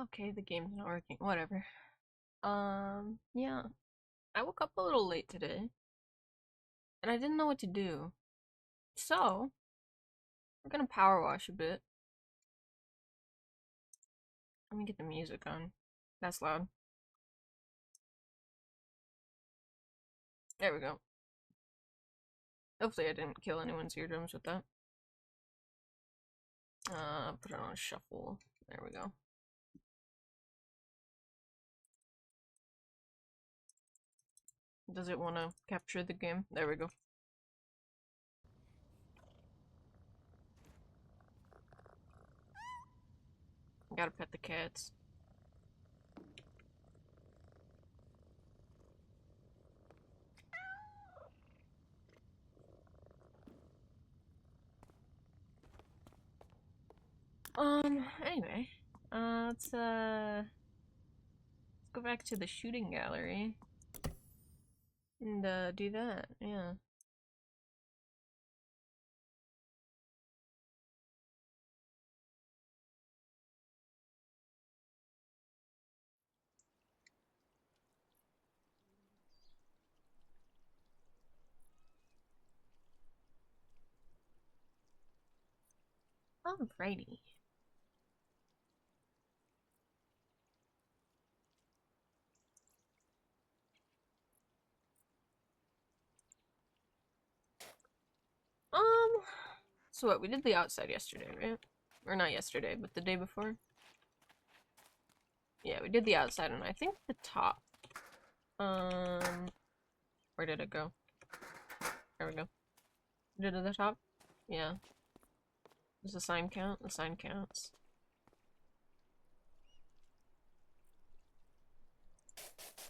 Okay, the game's not working. Whatever. Yeah. I woke up a little late today, and I didn't know what to do. So, we're gonna power wash a bit. Let me get the music on. That's loud. There we go. Hopefully I didn't kill anyone's eardrums with that. Put it on shuffle. There we go. Does it want to capture the game? There we go. Gotta pet the cats. Anyway. Let's go back to the shooting gallery. And, do that, yeah. Alrighty. So what, we did the outside yesterday, right? Or not yesterday, but the day before? Yeah, we did the outside, and I think the top. Where did it go? There we go. Did it at the top? Yeah. Does the sign count? The sign counts.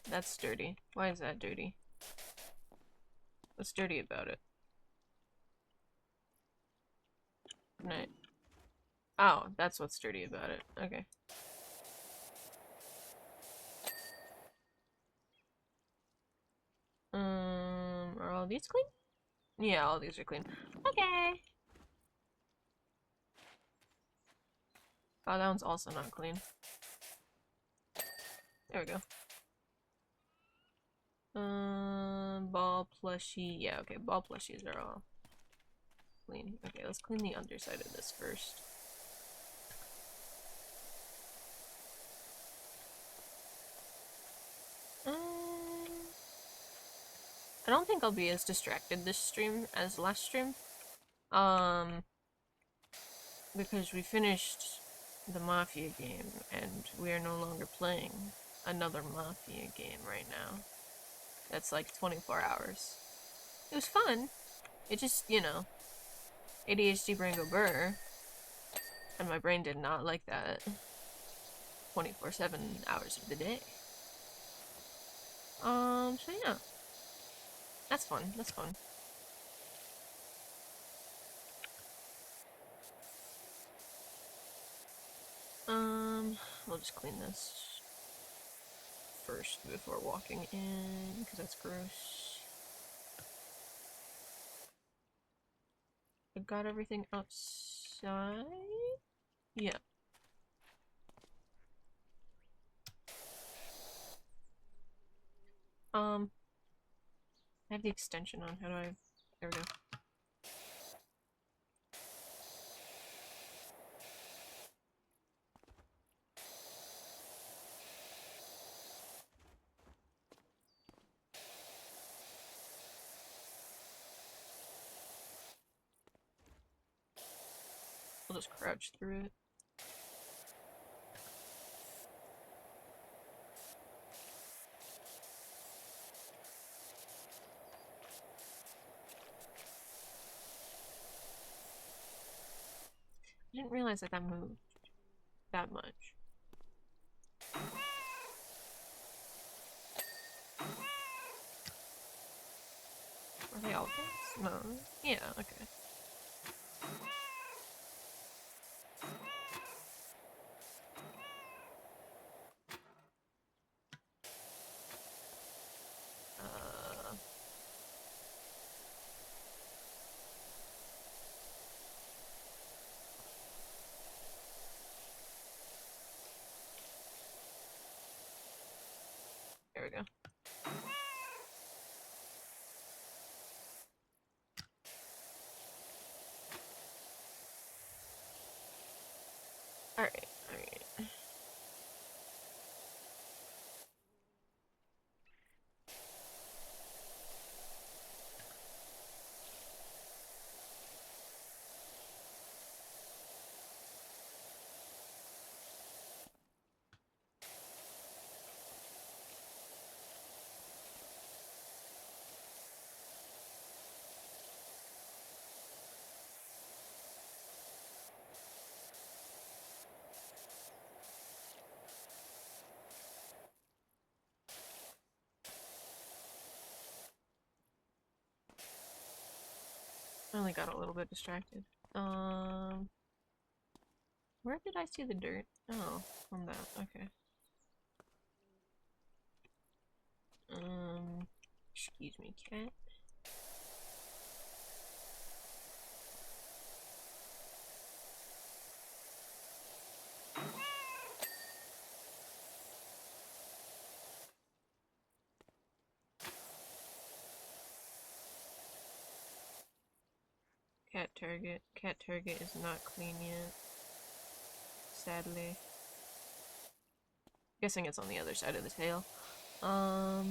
That's dirty. Why is that dirty? What's dirty about it? Right. Oh, that's what's dirty about it. Okay. Are all these clean? Yeah, all these are clean. Okay. Oh, that one's also not clean. There we go. Ball plushie. Yeah, okay, ball plushies are all clean. Okay, let's clean the underside of this first. I don't think I'll be as distracted this stream as last stream. Because we finished the Mafia game, and we are no longer playing another Mafia game right now. That's like 24 hours. It was fun. It just, ADHD brain go burr. And my brain did not like that 24/7 hours of the day. So yeah. That's fun. That's fun. We'll just clean this first before walking in, because that's gross. I got everything outside? Yeah. I have the extension on. How do I... There we go. I'll just crouch through it. I didn't realize that moved that much. Are they all this? No. Yeah, okay. we go. Alright, alright. I only got a little bit distracted. Where did I see the dirt? Oh, on that. Okay. Excuse me, cat. Cat target is not clean yet. Sadly. Guessing it's on the other side of the tail. I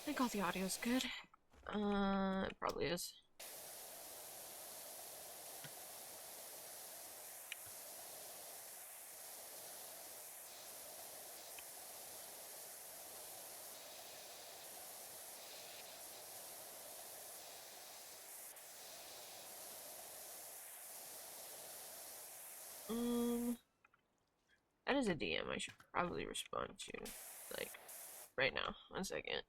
think all the audio's good. It probably is. That is a DM I should probably respond to, like, right now. 1 second.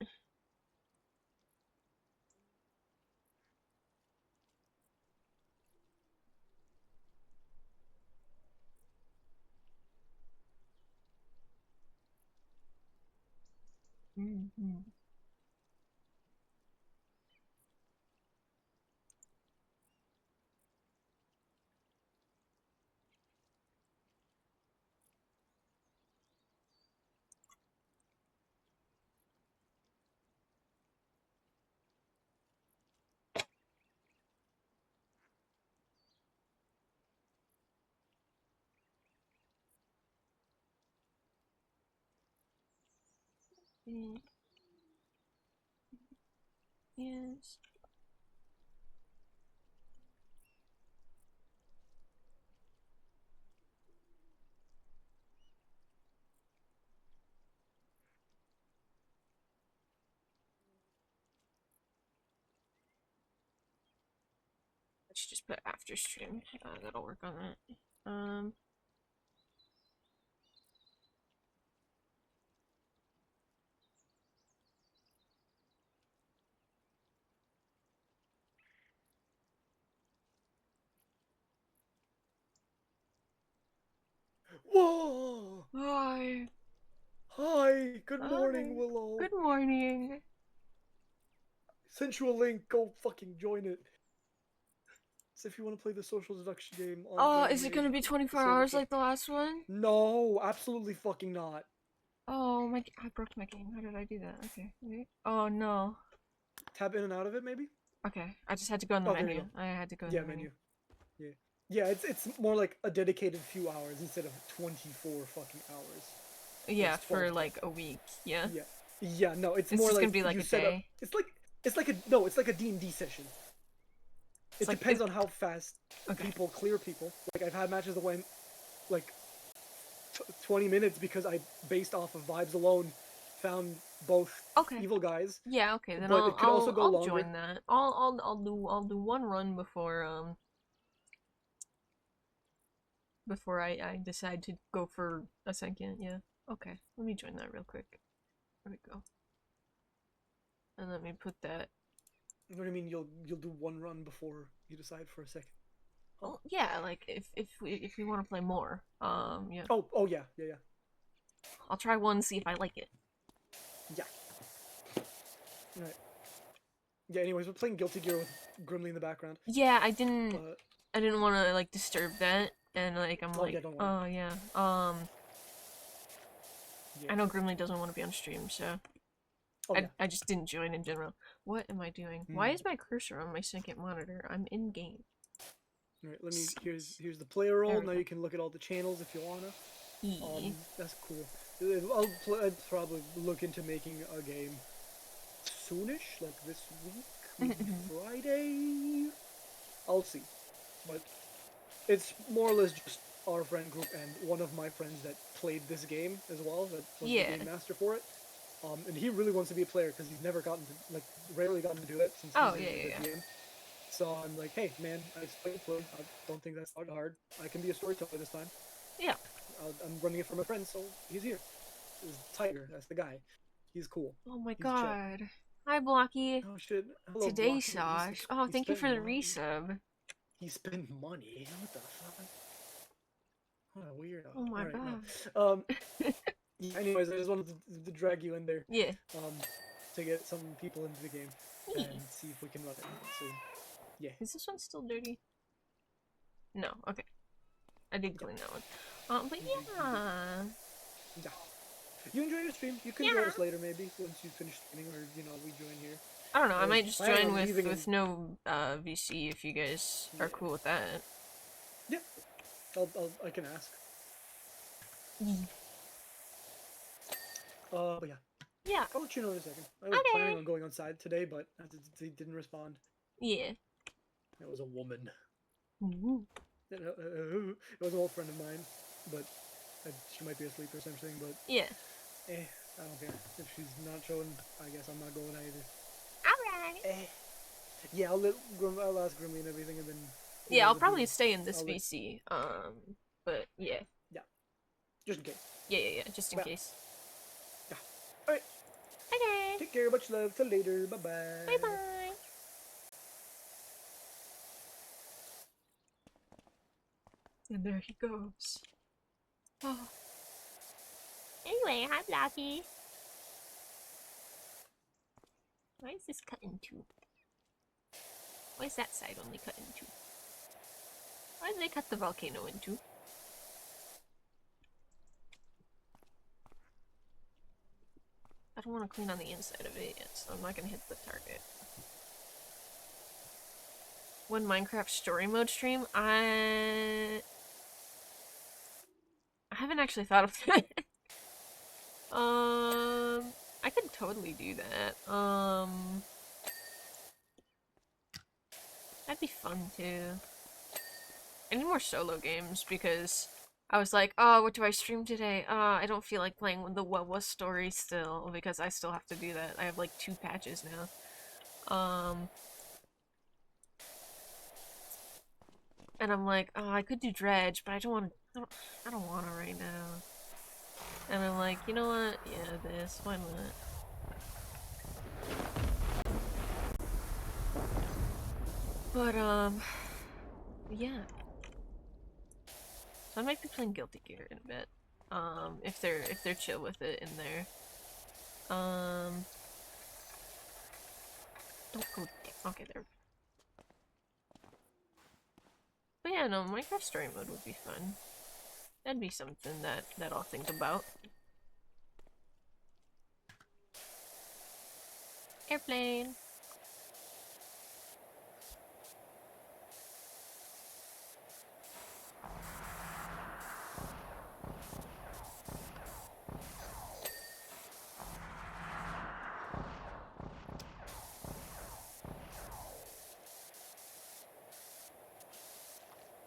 Yes. I should just put after stream. That'll work on that. Whoa! Hi. Hi! Good Hi. morning, Willow. Good morning. Sent you a link. Go fucking join it. It's if you want to play the social deduction game on Oh, the is it gonna be 24 server hours stuff. like the last one? No, absolutely fucking not. Oh, I broke my game. How did I do that? Okay, wait. Oh, no. Tab in and out of it, maybe? Okay, I just had to go in the Oh, there you menu. go. I had to go in Yeah, the menu. Yeah. Yeah, it's more like a dedicated few hours instead of 24 fucking hours. Yeah, It's 12 for hours. like a week. Yeah. Yeah. Yeah, no, it's It's more just like gonna be like you a set up. day. It's like a no, it's like a D&D session. It's It like depends on how fast okay. people clear people. Like I've had matches that went like 20 minutes because I, based off of vibes alone, found both Okay. evil guys. Yeah. Okay. Then But it could also go I'll longer. join that. I'll do one run before I decide to go for a second. Yeah. Okay. Let me join that real quick. There we go. And let me put that. What do you mean you'll do one run before you decide for a second? Huh? Oh yeah, like if we want to play more. Yeah. Oh yeah. I'll try one, see if I like it. Yeah. Alright. Yeah, anyways, we're playing Guilty Gear with Grimly in the background. Yeah, I But didn't want to like disturb that. and like I'm Oh like, yeah, don't worry. oh yeah, Yeah. I know Grimly doesn't want to be on stream, so Oh yeah. I just didn't join in general. What am I doing? Why Hmm. is my cursor on my second monitor? I'm in game. All right, let me. Settings. Here's the player There role. we Now go. you can look at all the channels if you wanna. E. That's cool. I'd probably look into making a game soonish, like this week, maybe Friday. I'll see, but it's more or less just our friend group and one of my friends that played this game as well, that was the Yeah. game master for it. And he really wants to be a player because he's never gotten to, like, rarely gotten to do it since Oh he's yeah, the yeah, DM. So I'm like, hey man, I just play. I don't think that's that hard. I can be a storyteller this time. yeah. I'm running it for my friend, so he's here. Is Tiger. That's the guy. He's cool. Oh my He's chill. god. Hi, Blocky. Oh shit. Hello, Today, Blocky. Sosh. Oh, He thank you spent for the money. resub. He spent money. What the fuck? What a weirdo. Oh my All right, god. no. Yeah, anyways, I just wanted to drag you in there, Yeah. um, to get some people into the game and Eee. see if we can run it. So, yeah. Is this one still dirty? No. Okay. I did Yep. clean that one. But You did. You did. yeah. Yeah. You enjoy your stream. You can Yeah. join us later, maybe once you finish streaming, or we join here. I don't know. I was might just planning join on leaving in. with no VC if you guys are Yeah. cool with that. Yeah. I can ask. Yee. But yeah. Yeah. I'll let you know in a second. I was planning Okay. on going outside today, but he didn't respond. Yeah. It was a woman. Ooh. It was an old friend of mine, but she might be asleep or something. But Yeah. I don't care. If she's not showing, I guess I'm not going either. Alright. Yeah, I'll ask Grimmy and everything, and then Yeah, I'll the probably DM. stay in this I'll let, VC. But yeah. yeah, just in case. Yeah, just in Well, case. yeah. All right. Okay. Take care. Much love. Till later. Bye bye. Bye bye. And there he goes. Oh. Anyway, hi Blocky. Why is this cut in two? Why is that side only cut in two? Why did they cut the volcano in two? I don't want to clean on the inside of it yet, so I'm not gonna hit the target. When Minecraft story mode stream, I haven't actually thought of that. I could totally do that. That'd be fun too. I need more solo games because I was like, oh, what do I stream today? I don't feel like playing the What Was story still because I still have to do that. I have like 2 patches now. And I'm like, oh, I could do Dredge, but I don't want to. I don't want to right now. And I'm like, you know what? Yeah, this. Why not? But yeah. So I might be playing Guilty Gear in a bit. If they're chill with it in there. Don't go. Okay, there. But yeah, no, Minecraft story mode would be fun. That'd be something that I'll think about. Airplane.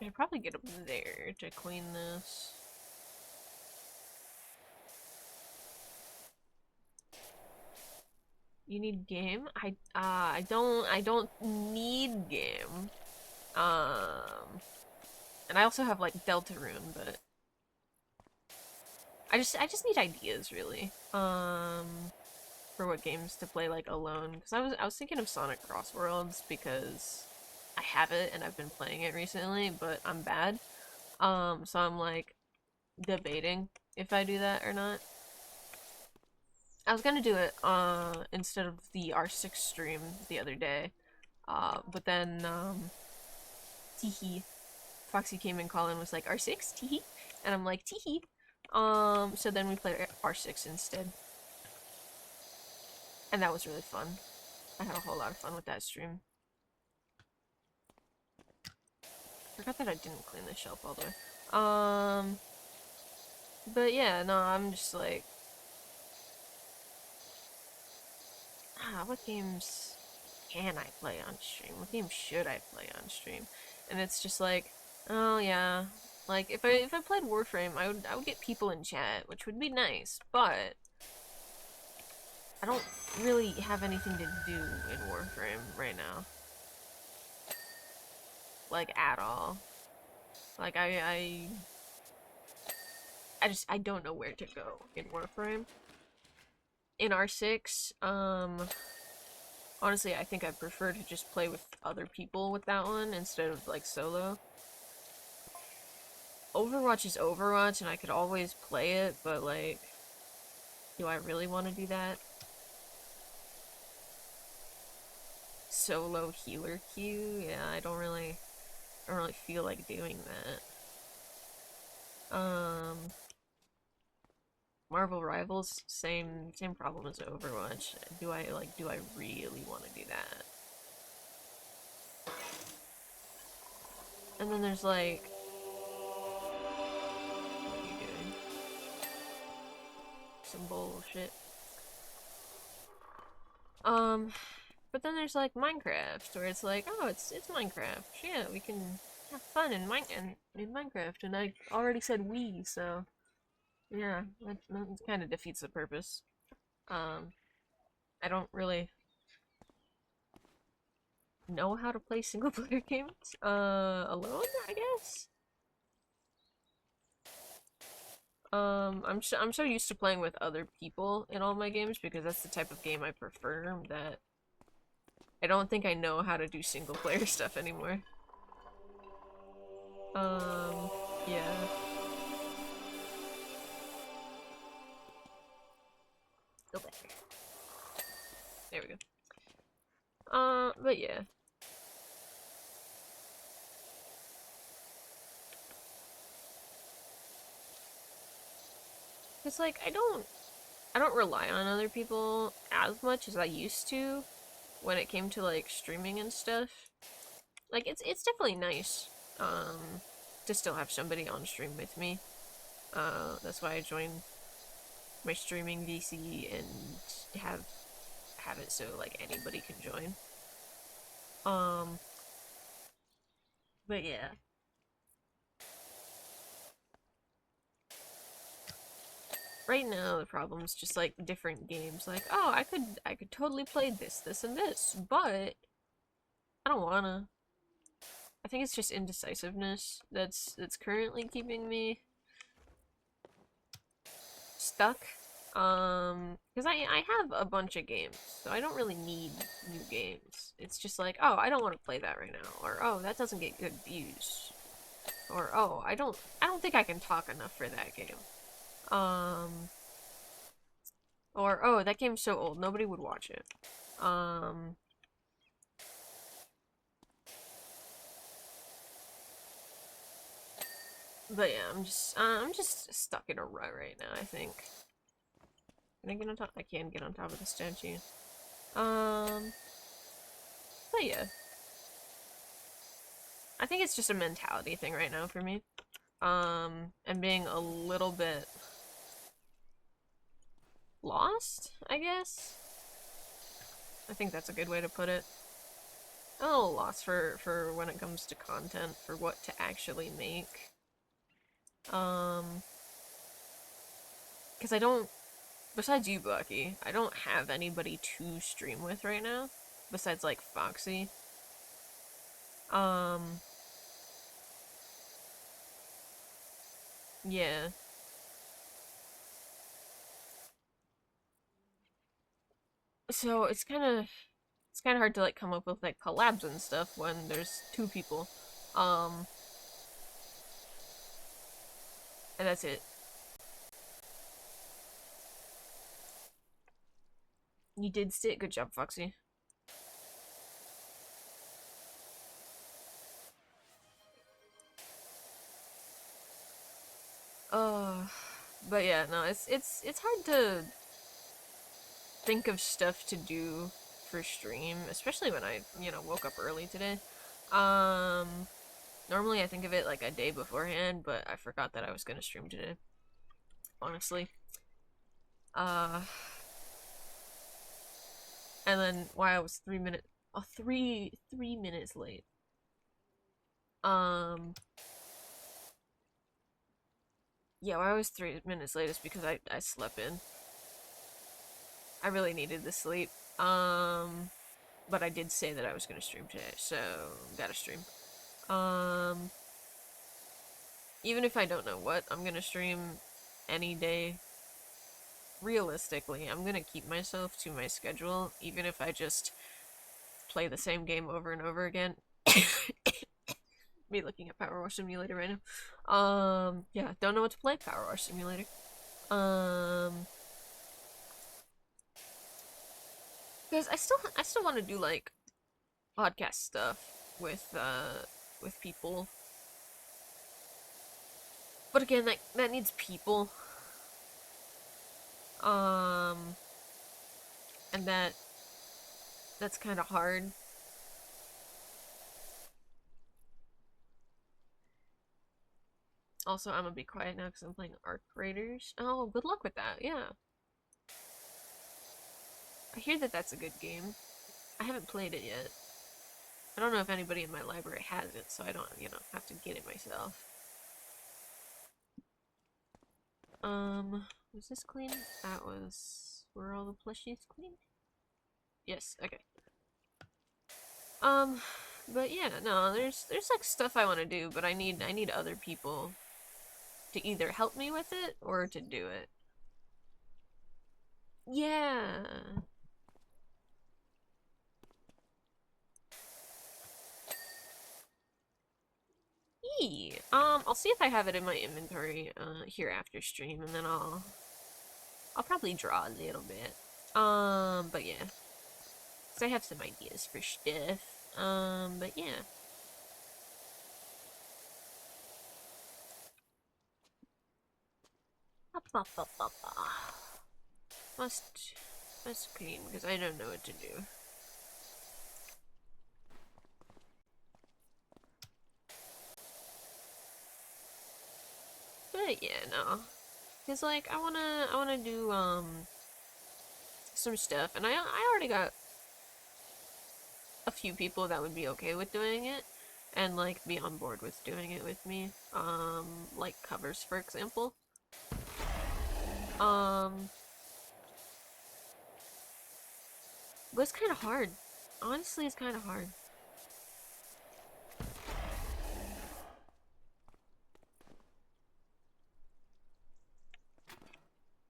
I should probably get up there to clean this. You need game? I don't need game. And I also have like Deltarune, but I just need ideas really. For what games to play like alone, because I was thinking of Sonic Cross Worlds because I have it and I've been playing it recently, but I'm bad. So I'm like debating if I do that or not. I was gonna do it instead of the R6 stream the other day, but then teehee, Foxy came in calling and was like, R6, teehee. And I'm like, teehee. So then we played R6 instead. And that was really fun. I had a whole lot of fun with that stream. Forgot that I didn't clean the shelf all the way. But yeah, no, I'm just like, what games can I play on stream? What games should I play on stream? And it's just like, oh yeah, like if I played Warframe, I would get people in chat, which would be nice, but I don't really have anything to do in Warframe right now, like at all. Like I don't know where to go in Warframe. In R6, honestly, I think I prefer to just play with other people with that one instead of like solo. Overwatch is Overwatch and I could always play it, but like, do I really want to do that? Solo healer queue? Yeah, I don't really feel like doing that. Marvel Rivals, same problem as Overwatch. Do I really want to do that? And then there's like, what are you doing? Some bullshit. But then there's like Minecraft, where it's like, oh, it's Minecraft. Yeah, we can have fun in Minecraft, and I already said we, so yeah, that kind of defeats the purpose. I don't really know how to play single player games alone, I guess. I'm so used to playing with other people in all my games because that's the type of game I prefer, that I don't think I know how to do single player stuff anymore. Yeah. Go back. There we go. But yeah. It's like I don't rely on other people as much as I used to when it came to like streaming and stuff. Like it's definitely nice to still have somebody on stream with me. That's why I joined my streaming VC and have it so like anybody can join. Um but yeah. Right now the problem is just like different games. Like, oh, I could totally play this, and this, but I don't wanna. I think it's just indecisiveness that's currently keeping me stuck. Because I have a bunch of games, so I don't really need new games. It's just like, oh, I don't want to play that right now, or oh, that doesn't get good views, or oh, I don't think I can talk enough for that game. Or oh, that game's so old, nobody would watch it. Um, but yeah, I'm just stuck in a rut right now, I think. Can I get on top? I can get on top of the statue. But yeah. I think it's just a mentality thing right now for me. And being a little bit lost, I guess. I think that's a good way to put it. A little lost for when it comes to content, for what to actually make. Because I don't, besides you, Bucky, I don't have anybody to stream with right now, besides, like, Foxy. Yeah. So it's kind of hard to, like, come up with, like, collabs and stuff when there's two people. Um, and that's it. You did sit. Good job, Foxy. Uh, but yeah, no, it's hard to think of stuff to do for stream, especially when I, woke up early today. Um, Normally I think of it like a day beforehand, but I forgot that I was gonna stream today, honestly. Uh, and then why I was 3 minutes, oh, three minutes late. Um, yeah, why I was 3 minutes late is because I slept in. I really needed the sleep. But I did say that I was gonna stream today, so gotta stream. Um, Even if I don't know what I'm gonna stream any day, realistically, I'm gonna keep myself to my schedule, even if I just play the same game over and over again. Me looking at Power Wash Simulator right now. Yeah, don't know what to play. Power Wash Simulator. Um, because I still want to do like podcast stuff with people, but again, that needs people. Um, and that's kind of hard. Also, I'm gonna be quiet now because I'm playing Arc Raiders. Oh, good luck with that. Yeah, I hear that that's a good game. I haven't played it yet. I don't know if anybody in my library has it, so I don't, have to get it myself. Was this clean? That was... Were all the plushies clean? Yes, okay. Um, but yeah, no, there's like stuff I want to do, but I need other people to either help me with it or to do it. Yeah. I'll see if I have it in my inventory here after stream, and then I'll probably draw a little bit. But yeah, so I have some ideas for stuff. But yeah. Must must clean because I don't know what to do. But yeah, no. Cause like I wanna do some stuff, and I already got a few people that would be okay with doing it, and like be on board with doing it with me. Like covers, for example. Um, but it's kind of hard. Honestly, it's kind of hard.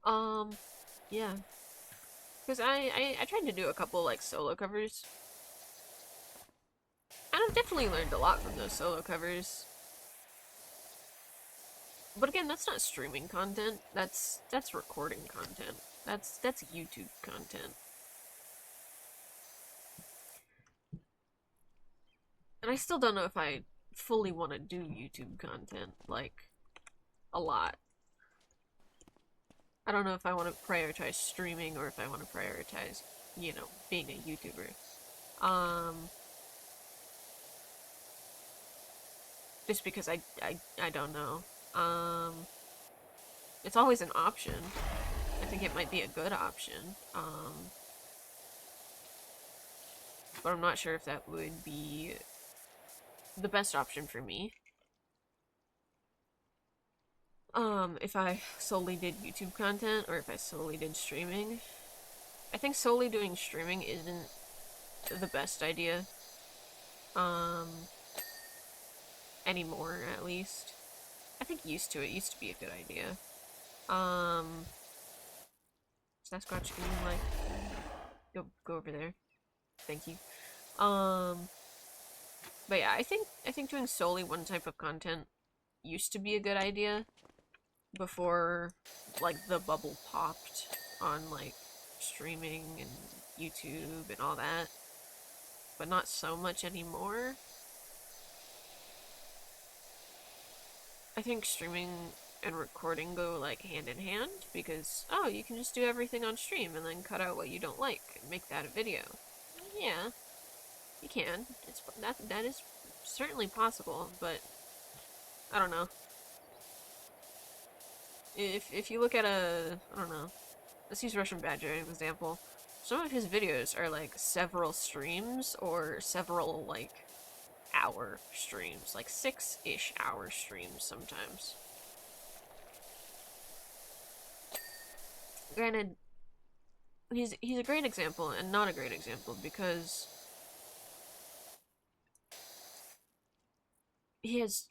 Um, yeah. Because I tried to do a couple like solo covers. And I've definitely learned a lot from those solo covers. But again, that's not streaming content. That's recording content. That's YouTube content. And I still don't know if I fully want to do YouTube content like a lot. I don't know if I want to prioritize streaming or if I want to prioritize, being a YouTuber. Um, just because I don't know. Um, it's always an option. I think it might be a good option. But I'm not sure if that would be the best option for me. If I solely did YouTube content or if I solely did streaming. I think solely doing streaming isn't the best idea. Um, Anymore at least. I think it used to be a good idea. Um, Sasquatch, can you like go over there? Thank you. Um, but yeah, I think doing solely one type of content used to be a good idea before like the bubble popped on like streaming and YouTube and all that, but not so much anymore. I think streaming and recording go like hand in hand because oh, you can just do everything on stream and then cut out what you don't like and make that a video. Yeah, you can. That is certainly possible, but I don't know. If you look at I don't know, let's use Russian Badger as an example. Some of his videos are like several streams or several like hour streams, like 6-ish hour streams sometimes. Granted, he's a great example and not a great example because he has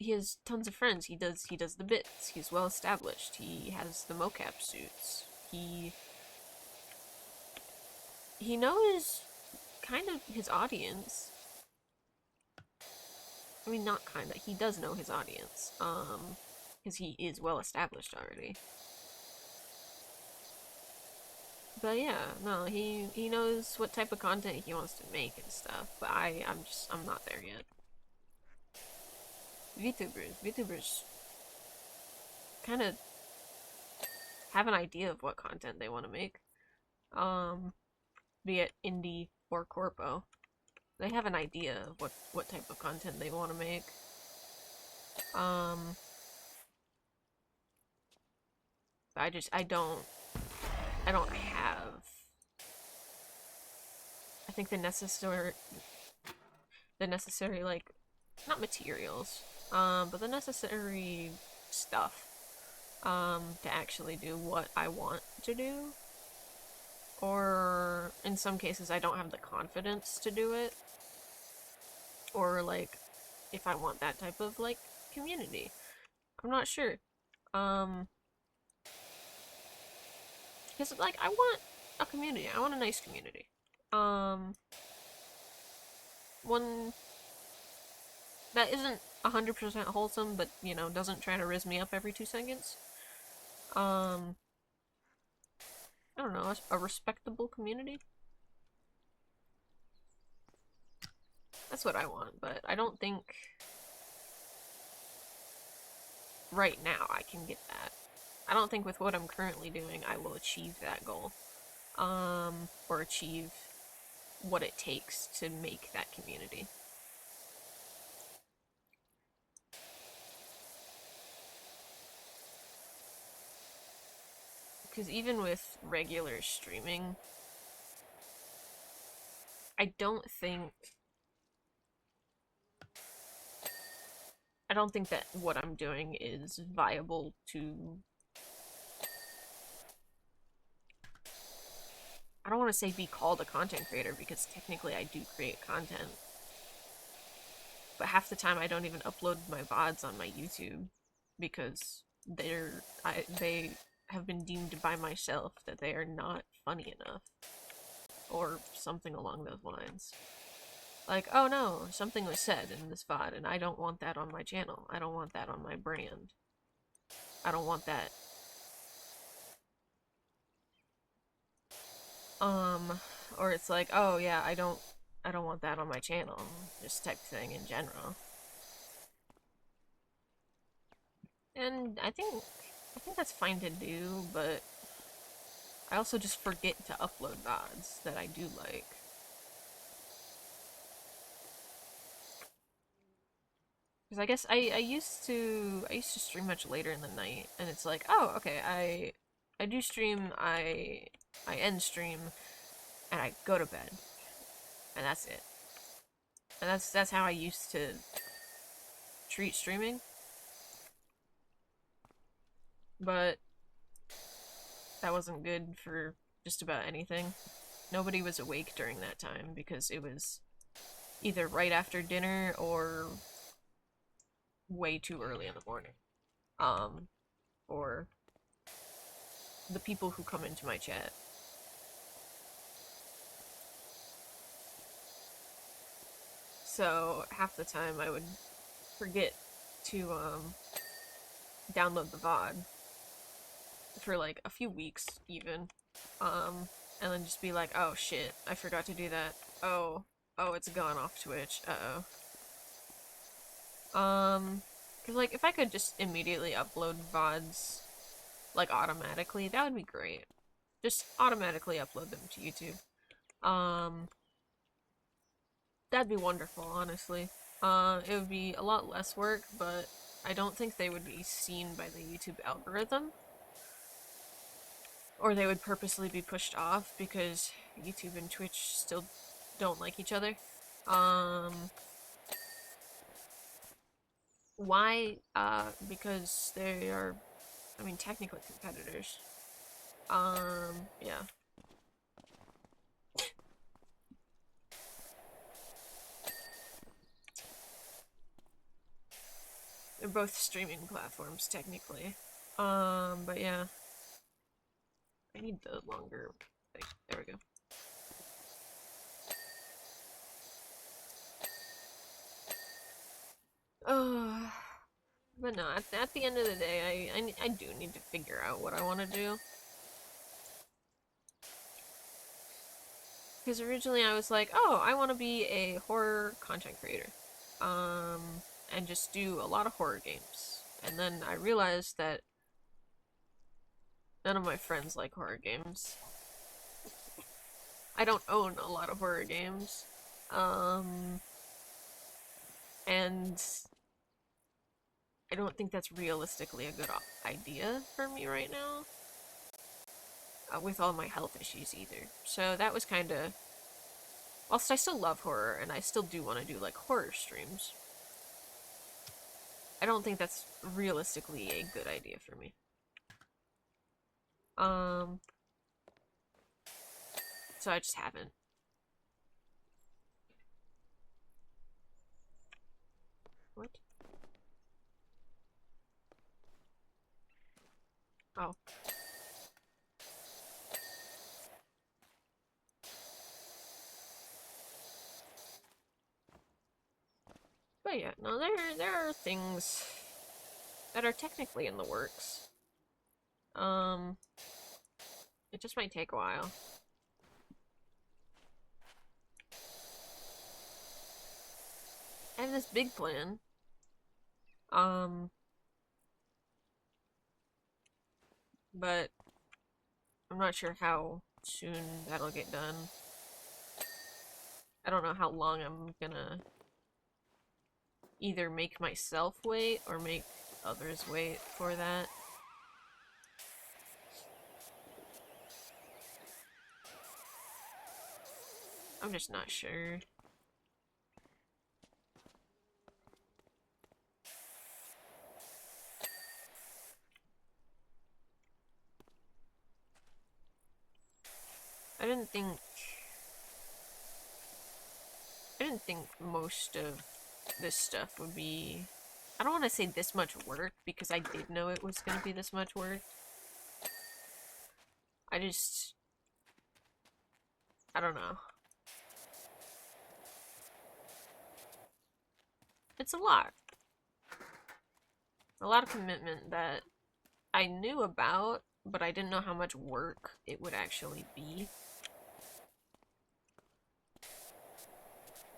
tons of friends. He does the bits. He's well established. He has the mocap suits. He knows kind of his audience. I mean, not kinda. He does know his audience. Because he is well established already. But yeah, no, he knows what type of content he wants to make and stuff. But I'm not there yet. VTubers kind of have an idea of what content they want to make. Be it indie or corpo, they have an idea of what type of content they want to make. I don't have, I think the necessary like, not materials, but the necessary stuff, to actually do what I want to do. Or in some cases I don't have the confidence to do it. Or like, if I want that type of like community. I'm not sure. Because like I want a community. I want a nice community. One that isn't 100% wholesome, but you know, doesn't try to rizz me up every 2 seconds. I don't know, a respectable community. That's what I want, but I don't think right now I can get that. I don't think with what I'm currently doing I will achieve that goal. Or achieve what it takes to make that community. Because even with regular streaming, I don't think that what I'm doing is viable to, I don't want to say be called a content creator because technically I do create content. But half the time I don't even upload my VODs on my YouTube because they have been deemed by myself that they are not funny enough. Or something along those lines. Like, oh no, something was said in this VOD and I don't want that on my channel. I don't want that on my brand. I don't want that. Or it's like, oh yeah, I don't want that on my channel. Just type thing in general. And I think that's fine to do, but I also just forget to upload VODs that I do like. Because I guess I used to stream much later in the night, and it's like, oh, okay, I do stream, I end stream, and I go to bed, and that's it. And that's how I used to treat streaming. But that wasn't good for just about anything. Nobody was awake during that time because it was either right after dinner or way too early in the morning. For the people who come into my chat. So half the time I would forget to download the VOD for like a few weeks even. And then just be like, oh shit, I forgot to do that. Oh, it's gone off Twitch. Uh-oh. Cause like if I could just immediately upload VODs like automatically, that would be great. Just automatically upload them to YouTube. Um, that'd be wonderful, honestly. It would be a lot less work, but I don't think they would be seen by the YouTube algorithm. Or they would purposely be pushed off because YouTube and Twitch still don't like each other. Why? Because they are, I mean, technically competitors. Yeah. They're both streaming platforms, technically. But yeah. I need the longer thing. There we go. But no, at the end of the day, I do need to figure out what I want to do. Because originally I was like, oh, I want to be a horror content creator. And just do a lot of horror games. And then I realized that none of my friends like horror games. I don't own a lot of horror games. And I don't think that's realistically a good idea for me right now. With all my health issues either. So that was kind of... Whilst I still love horror, and I still do want to do, like, horror streams, I don't think that's realistically a good idea for me. Um, so I just haven't. What? Oh. But yeah, no, there are things that are technically in the works. Um, it just might take a while. I have this big plan. Um, but I'm not sure how soon that'll get done. I don't know how long I'm gonna either make myself wait or make others wait for that. I'm just not sure. I didn't think most of this stuff would be... I don't want to say this much work, because I did know it was going to be this much work. I just... I don't know. It's a lot. A lot of commitment that I knew about, but I didn't know how much work it would actually be.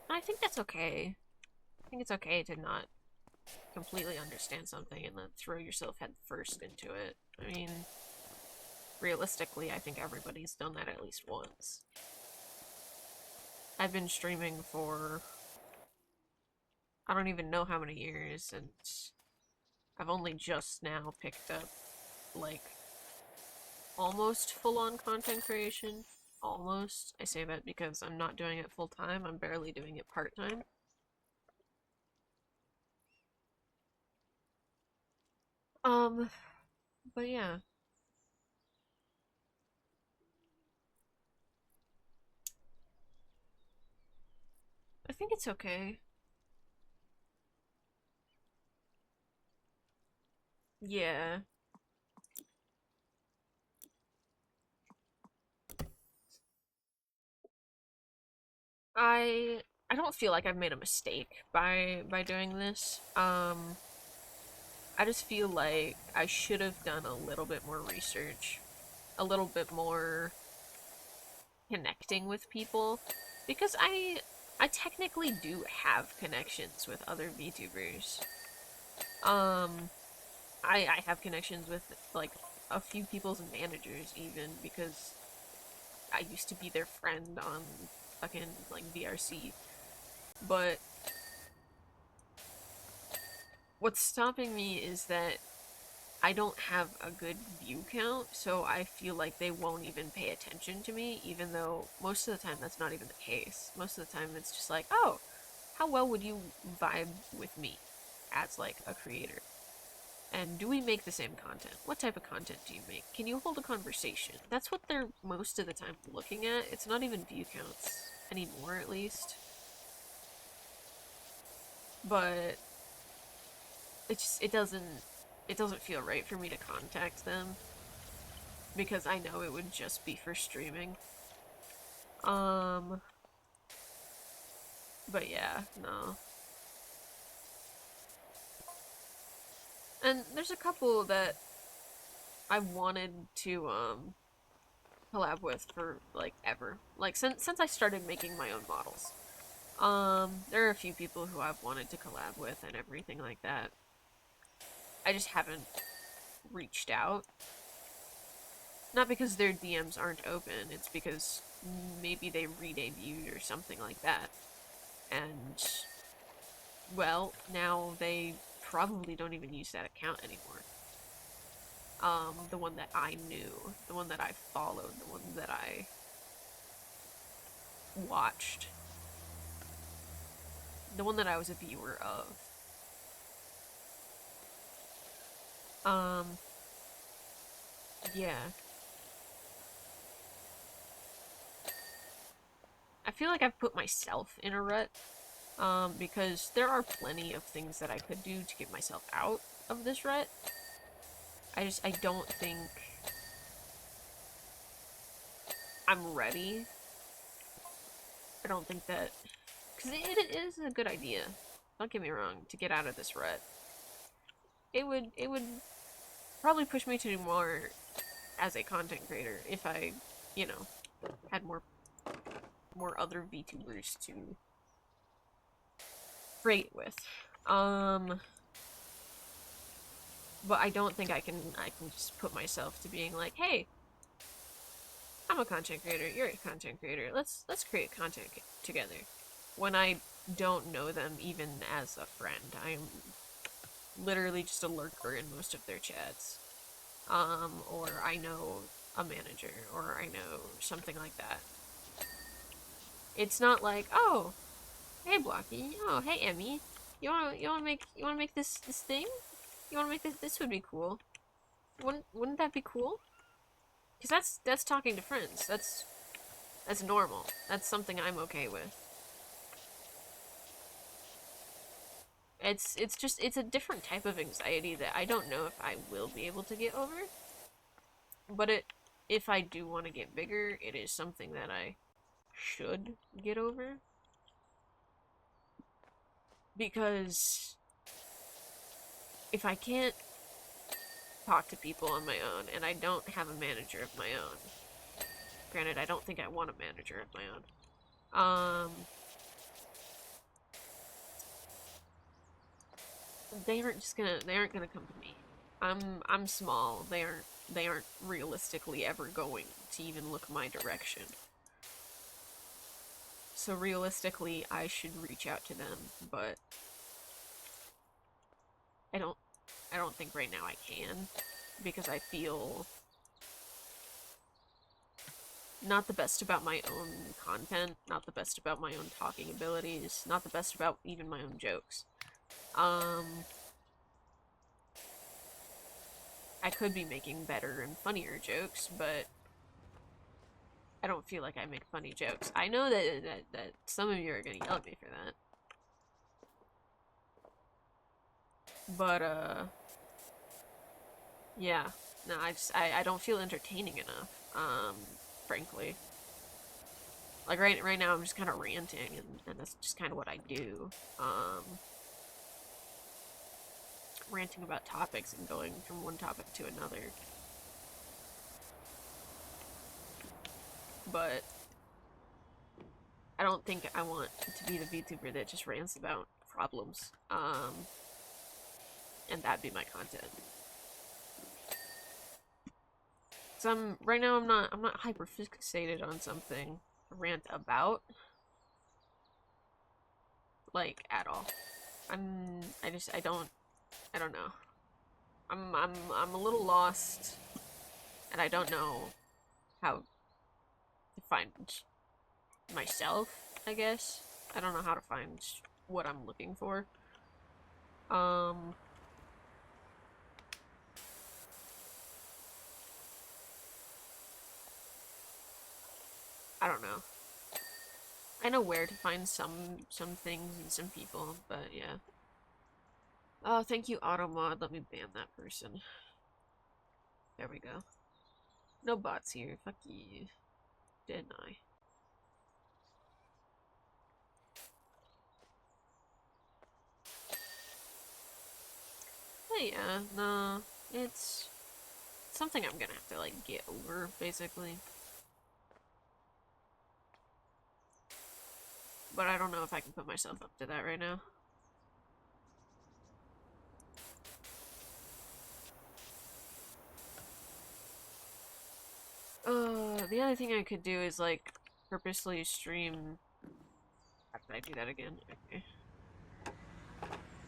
And I think that's okay. I think it's okay to not completely understand something and then throw yourself head first into it. I mean, realistically, I think everybody's done that at least once. I've been streaming for I don't even know how many years, and I've only just now picked up, like, almost full-on content creation. Almost. I say that because I'm not doing it full-time, I'm barely doing it part-time. But yeah. I think it's okay. Yeah. I I don't feel like I've made a mistake by doing this. I just feel like I should have done a little bit more research, a little bit more connecting with people, because I technically do have connections with other VTubers. Um, I have connections with, like, a few people's managers, even, because I used to be their friend on fucking, like, VRC. But what's stopping me is that I don't have a good view count, so I feel like they won't even pay attention to me, even though most of the time that's not even the case. Most of the time it's just like, oh, how well would you vibe with me as, like, a creator? And do we make the same content? What type of content do you make? Can you hold a conversation? That's what they're most of the time looking at. It's not even view counts anymore, at least. But it doesn't feel right for me to contact them because I know it would just be for streaming. Um, but yeah, no. And there's a couple that I wanted to collab with for like ever. Like since I started making my own models. There are a few people who I've wanted to collab with and everything like that. I just haven't reached out. Not because their DMs aren't open, it's because maybe they re-debuted or something like that. And, well, now they probably don't even use that account anymore. The one that I knew, the one that I followed, the one that I watched, the one that I was a viewer of. Um, yeah. I feel like I've put myself in a rut, because there are plenty of things that I could do to get myself out of this rut. I don't think I'm ready. I don't think that, because it is a good idea. Don't get me wrong, to get out of this rut. It would probably push me to do more as a content creator if I, you know, had more other VTubers to create with. Um, but I don't think I can just put myself to being like, hey, I'm a content creator, you're a content creator. Let's create content together. When I don't know them even as a friend, I'm literally just a lurker in most of their chats. Or I know a manager, or I know something like that. It's not like, oh, hey Blocky, oh hey Emmy, you wanna make this thing? You wanna make this would be cool. Wouldn't that be cool? Because that's talking to friends. That's normal. That's something I'm okay with. It's a different type of anxiety that I don't know if I will be able to get over. But if I do want to get bigger, it is something that I should get over. Because if I can't talk to people on my own and I don't have a manager of my own, granted I don't think I want a manager of my own. They aren't gonna come to me. I'm small. They aren't realistically ever going to even look my direction. So realistically, I should reach out to them, but I don't I don't think right now I can because I feel not the best about my own content, not the best about my own talking abilities, not the best about even my own jokes. Um I could be making better and funnier jokes, but I don't feel like I make funny jokes. I know that some of you are gonna yell at me for that. But yeah. No, I don't feel entertaining enough, frankly. Like right now I'm just kinda ranting and that's just kinda what I do. Ranting about topics and going from one topic to another. But I don't think I want to be the VTuber that just rants about problems. and that'd be my content. So right now I'm not hyper fixated on something to rant about, like, at all. I don't know. I'm a little lost, and I don't know how to find myself, I guess. I don't know how to find what I'm looking for. I don't know. I know where to find some things and some people, but yeah. Oh, thank you, Automod. Let me ban that person. There we go. No bots here. Fuck you. Didn't I? But yeah, no. It's something I'm gonna have to, like, get over, basically. But I don't know if I can put myself up to that right now. The other thing I could do is, like, purposely stream... How did I do that again? Okay.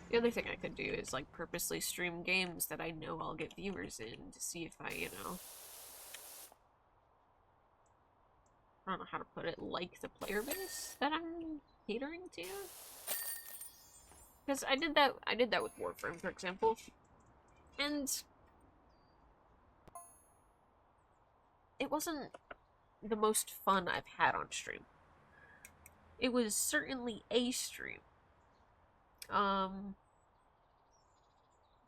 The other thing I could do is, like, purposely stream games that I know I'll get viewers in to see if I, you know... I don't know how to put it, like the player base that I'm catering to? Because I did that with Warframe, for example. And... it wasn't the most fun I've had on stream. It was certainly a stream. But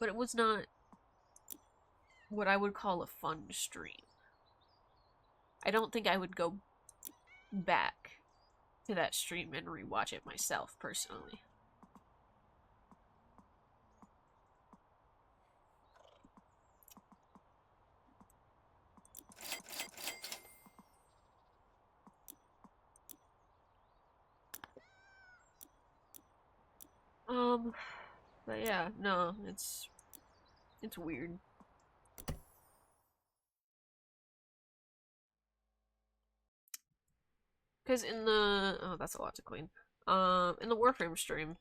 it was not what I would call a fun stream. I don't think I would go back to that stream and rewatch it myself, personally. But yeah, no, it's weird. Because in the... oh, that's a lot to clean. In the Warframe stream,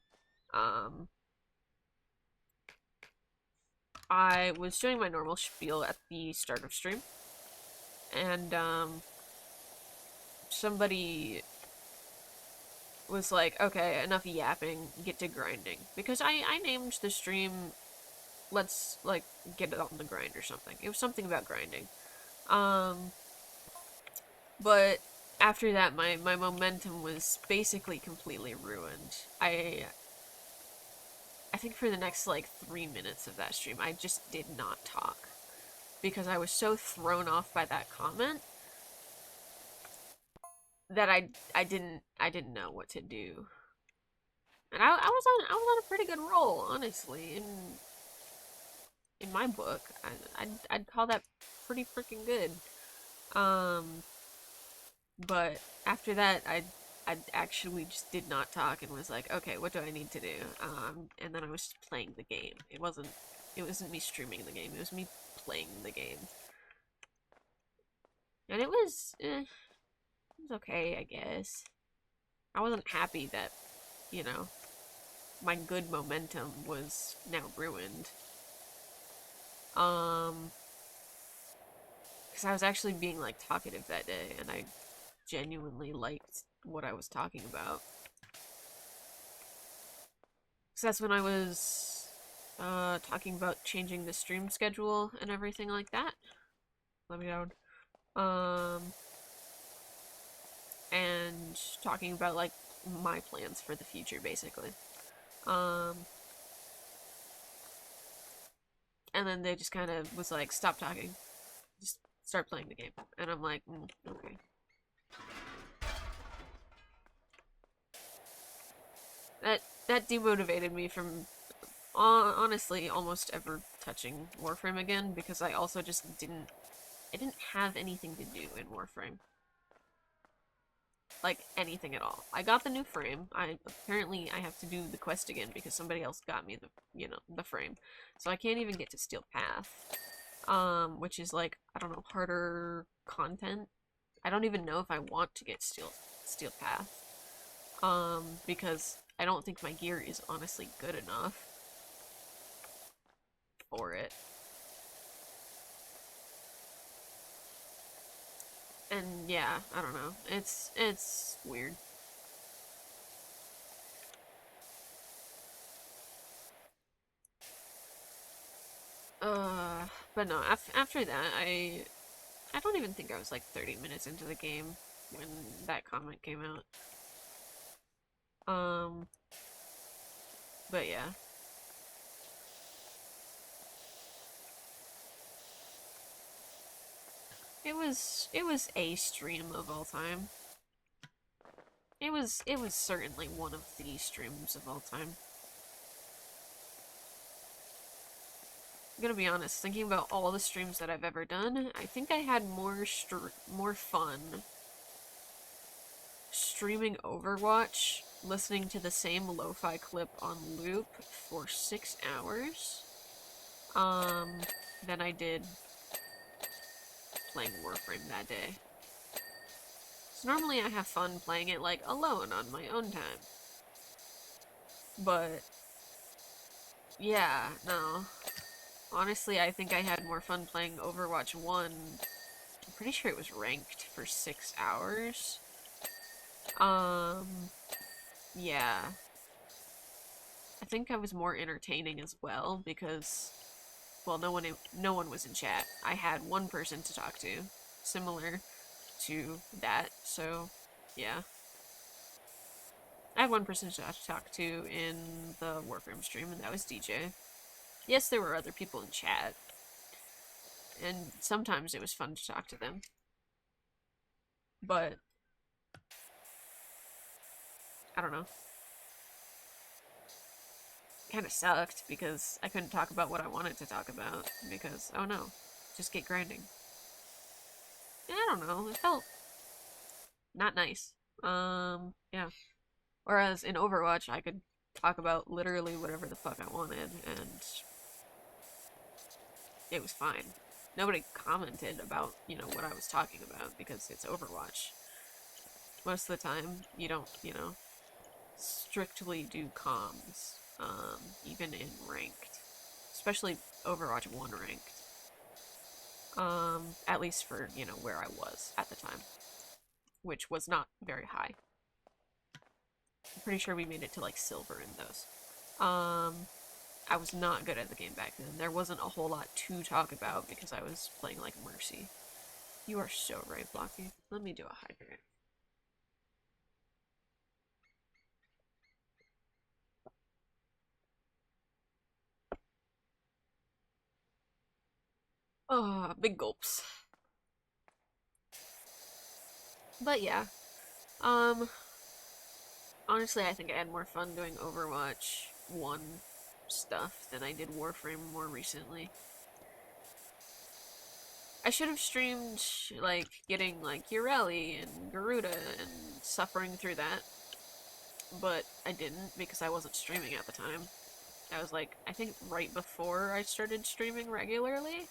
I was doing my normal spiel at the start of stream, and, somebody was like, okay, enough yapping, get to grinding. Because I named the stream, let's, like, get it on the grind or something. It was something about grinding. But after that, my momentum was basically completely ruined. I think for the next, like, 3 minutes of that stream, I just did not talk. Because I was so thrown off by that comment that I didn't know what to do. And I was on a pretty good roll, honestly. In my book, I'd call that pretty freaking good. But after that, I actually just did not talk and was like, okay, what do I need to do? And then I was playing the game. It wasn't me streaming the game. It was me playing the game. And it was okay, I guess. I wasn't happy that, you know, my good momentum was now ruined. Because I was actually being, like, talkative that day, and I genuinely liked what I was talking about. So that's when I was talking about changing the stream schedule and everything like that. Let me down. And talking about, like, my plans for the future, basically. And then they just kind of was like, stop talking. Just start playing the game. And I'm like, okay. That demotivated me from, honestly, almost ever touching Warframe again, because I also just didn't have anything to do in Warframe. like anything at all. I got the new frame. I have to do the quest again because somebody else got me the frame. So I can't even get to Steel Path. Which is like, I don't know, harder content. I don't even know if I want to get Steel Path. Because I don't think my gear is honestly good enough for it. And yeah, I don't know. It's weird. Uh, but no, after that, I don't even think I was like 30 minutes into the game when that comment came out. Um, but yeah. It was a stream of all time. It was certainly one of the streams of all time. I'm gonna be honest, thinking about all the streams that I've ever done, I think I had more fun streaming Overwatch, listening to the same lo-fi clip on loop for 6 hours, um, than I did playing Warframe that day. So normally I have fun playing it like alone on my own time. But yeah, no. Honestly, I think I had more fun playing Overwatch 1. I'm pretty sure it was ranked for 6 hours. Um, yeah. I think I was more entertaining as well because, well, no one was in chat. I had one person to talk to, similar to that. So, yeah. I had one person to talk to in the Warframe stream, and that was DJ. Yes, there were other people in chat, and sometimes it was fun to talk to them. But, I don't know. Kind of sucked because I couldn't talk about what I wanted to talk about because, oh no, just get grinding. Yeah, I don't know, it felt not nice. Yeah. Whereas in Overwatch, I could talk about literally whatever the fuck I wanted, and it was fine. Nobody commented about, what I was talking about because it's Overwatch. Most of the time, you don't, strictly do comms, even in ranked. Especially Overwatch 1 ranked. At least for, where I was at the time. Which was not very high. I'm pretty sure we made it to, like, silver in those. I was not good at the game back then. There wasn't a whole lot to talk about because I was playing, like, Mercy. You are so right, Blocky. Let me do a hydrant. Oh, big gulps. But yeah. Um, honestly, I think I had more fun doing Overwatch 1 stuff than I did Warframe more recently. I should have streamed, like, getting, like, Ureli and Garuda and suffering through that. But I didn't because I wasn't streaming at the time. I was, like, I think right before I started streaming regularly.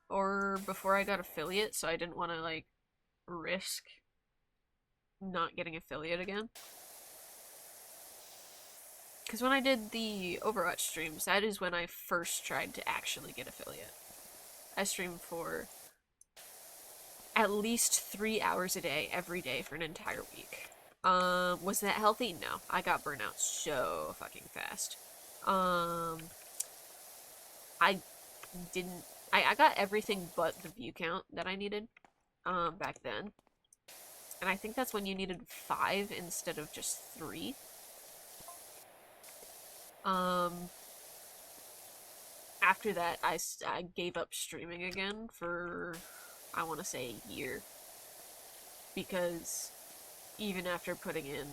Or before I got affiliate, so I didn't want to, like, risk not getting affiliate again. Because when I did the Overwatch streams, that is when I first tried to actually get affiliate. I streamed for at least 3 hours a day, every day, for an entire week. Was that healthy? No. I got burnt out so fucking fast. I didn't... I got everything but the view count that I needed, back then. And I think that's when you needed 5 instead of just 3. After that, I gave up streaming again for, I want to say, a year. Because even after putting in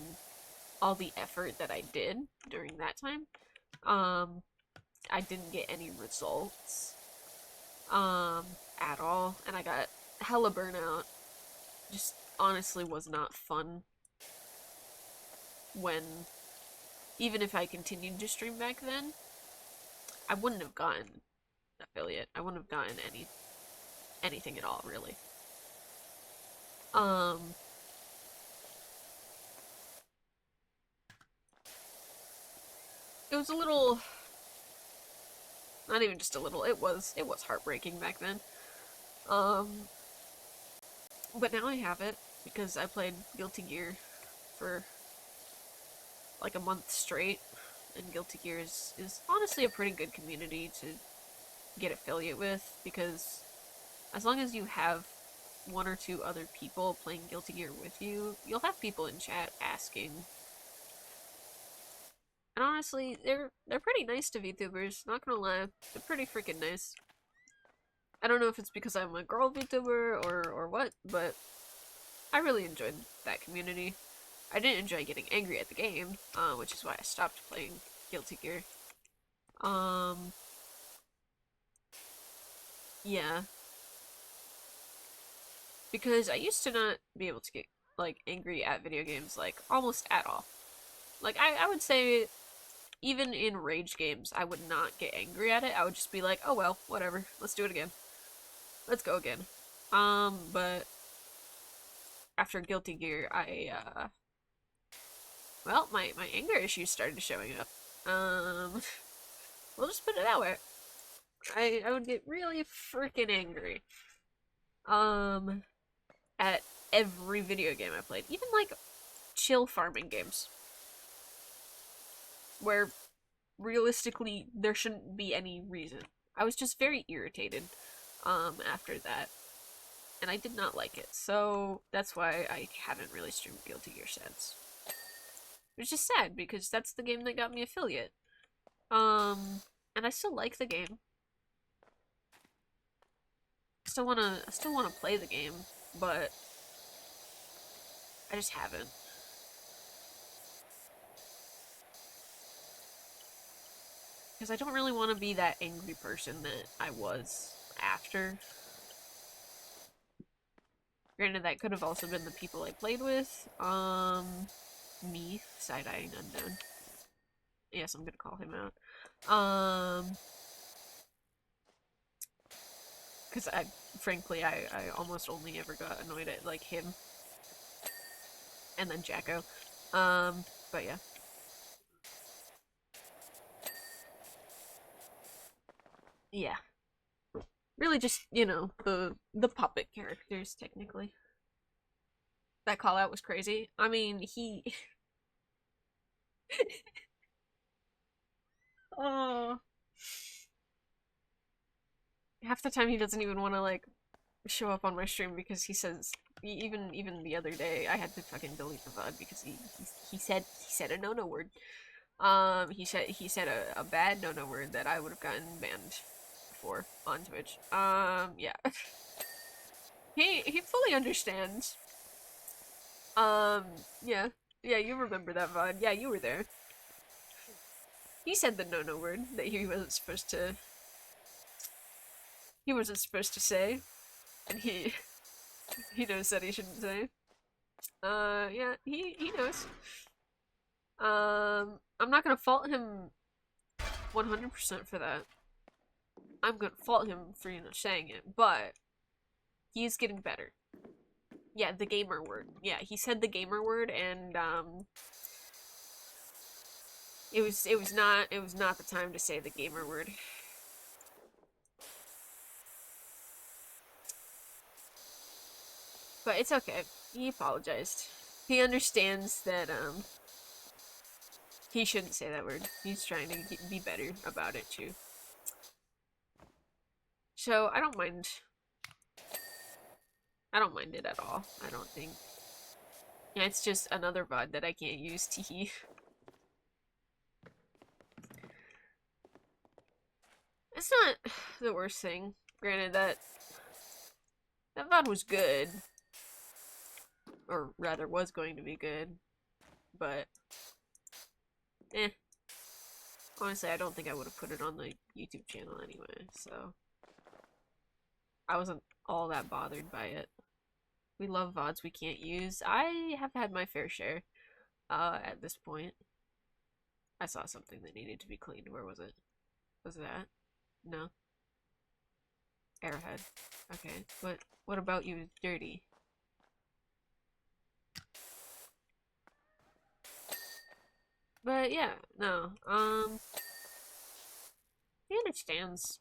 all the effort that I did during that time, I didn't get any results, at all. And I got hella burnout. Just honestly was not fun when, even if I continued to stream back then, I wouldn't have gotten affiliate. I wouldn't have gotten anything at all, really. Um, it was a little, not even just a little. It was heartbreaking back then. Um, but now I have it because I played Guilty Gear for like a month straight, and Guilty Gear is honestly a pretty good community to get affiliate with, because as long as you have one or two other people playing Guilty Gear with you, you'll have people in chat asking. And honestly, they're pretty nice to VTubers, not gonna lie. They're pretty freaking nice. I don't know if it's because I'm a girl VTuber or what, but I really enjoyed that community. I didn't enjoy getting angry at the game, which is why I stopped playing Guilty Gear. Yeah. Because I used to not be able to get, like, angry at video games, like, almost at all. Like, I would say, even in rage games, I would not get angry at it. I would just be like, oh well, whatever, let's do it again. Let's go again. But after Guilty Gear, well, my anger issues started showing up. We'll just put it that way. I would get really freaking angry. At every video game I played. Even, like, chill farming games. Where, realistically, there shouldn't be any reason. I was just very irritated, after that. And I did not like it. So, that's why I haven't really streamed Guilty Gear since. Which is sad, because that's the game that got me affiliate. And I still like the game. I still wanna play the game, but I just haven't. Because I don't really want to be that angry person that I was after. Granted, that could have also been the people I played with. Me, side-eyeing unknown. Yes, I'm gonna call him out. Because frankly, I almost only ever got annoyed at, like, him. And then Jacko. But yeah. Yeah. Really just, the puppet characters, technically. That call out was crazy. I mean, he... Oh. Half the time he doesn't even want to, like, show up on my stream because he says, even the other day I had to fucking delete the VOD because he said a no word. He said a bad no word that I would have gotten banned for on Twitch. Yeah. He fully understands. Yeah. Yeah, you remember that VOD. Yeah, you were there. He said the no word that he wasn't supposed to say. And he knows that he shouldn't say. Yeah, he knows. I'm not gonna fault him 100% for that. I'm gonna fault him for, saying it, but he's getting better. Yeah, the gamer word. Yeah, he said the gamer word, and, it was not the time to say the gamer word. But it's okay. He apologized. He understands that, he shouldn't say that word. He's trying to be better about it, too. So, I don't mind. I don't mind it at all, I don't think. Yeah, it's just another VOD that I can't use, teehee. It's not the worst thing. Granted, that VOD was good. Or rather, was going to be good. But, honestly, I don't think I would have put it on the YouTube channel anyway, so I wasn't all that bothered by it. We love VODs we can't use. I have had my fair share at this point. I saw something that needed to be cleaned. Where was it? Was that? No. Arrowhead. Okay. What about you is dirty? But yeah, no. He understands.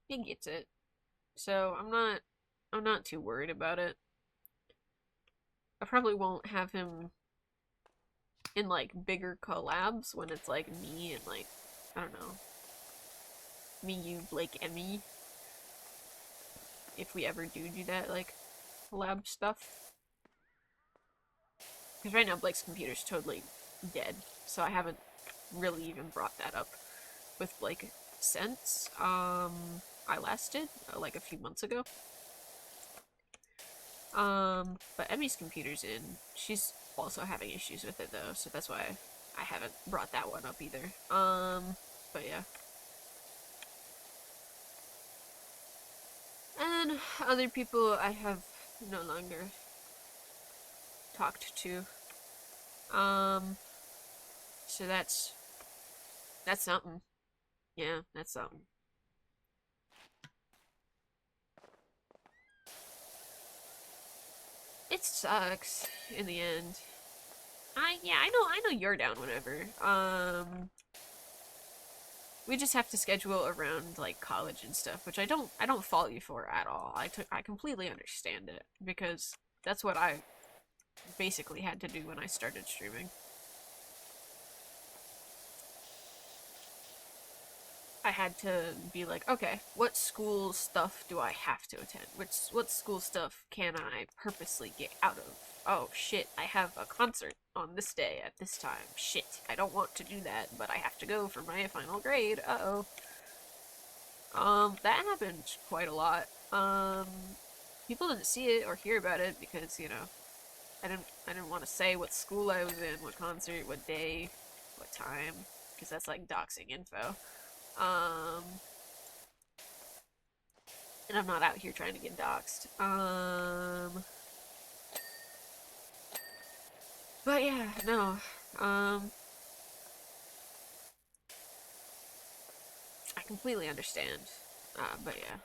He gets it. So I'm not too worried about it. I probably won't have him in like bigger collabs when it's like me and like I don't know. Me, you, Blake, and me. If we ever do that like collab stuff. Because right now Blake's computer's totally dead. So I haven't really even brought that up with Blake since I last did, like a few months ago. But Emmy's computer's in. She's also having issues with it though, so that's why I haven't brought that one up either. But yeah. And other people I have no longer talked to. So that's something. Yeah, that's something. It sucks in the end. I know you're down whenever. We just have to schedule around like college and stuff, which I don't fault you for at all. I completely understand it because that's what I basically had to do when I started streaming. I had to be like, okay, what school stuff do I have to attend? What school stuff can I purposely get out of? Oh shit, I have a concert on this day at this time. Shit, I don't want to do that, but I have to go for my final grade. Uh-oh. That happened quite a lot. People didn't see it or hear about it because, you know, I didn't want to say what school I was in, what concert, what day, what time, because that's like doxing info. And I'm not out here trying to get doxxed. But yeah, no. I completely understand. But yeah.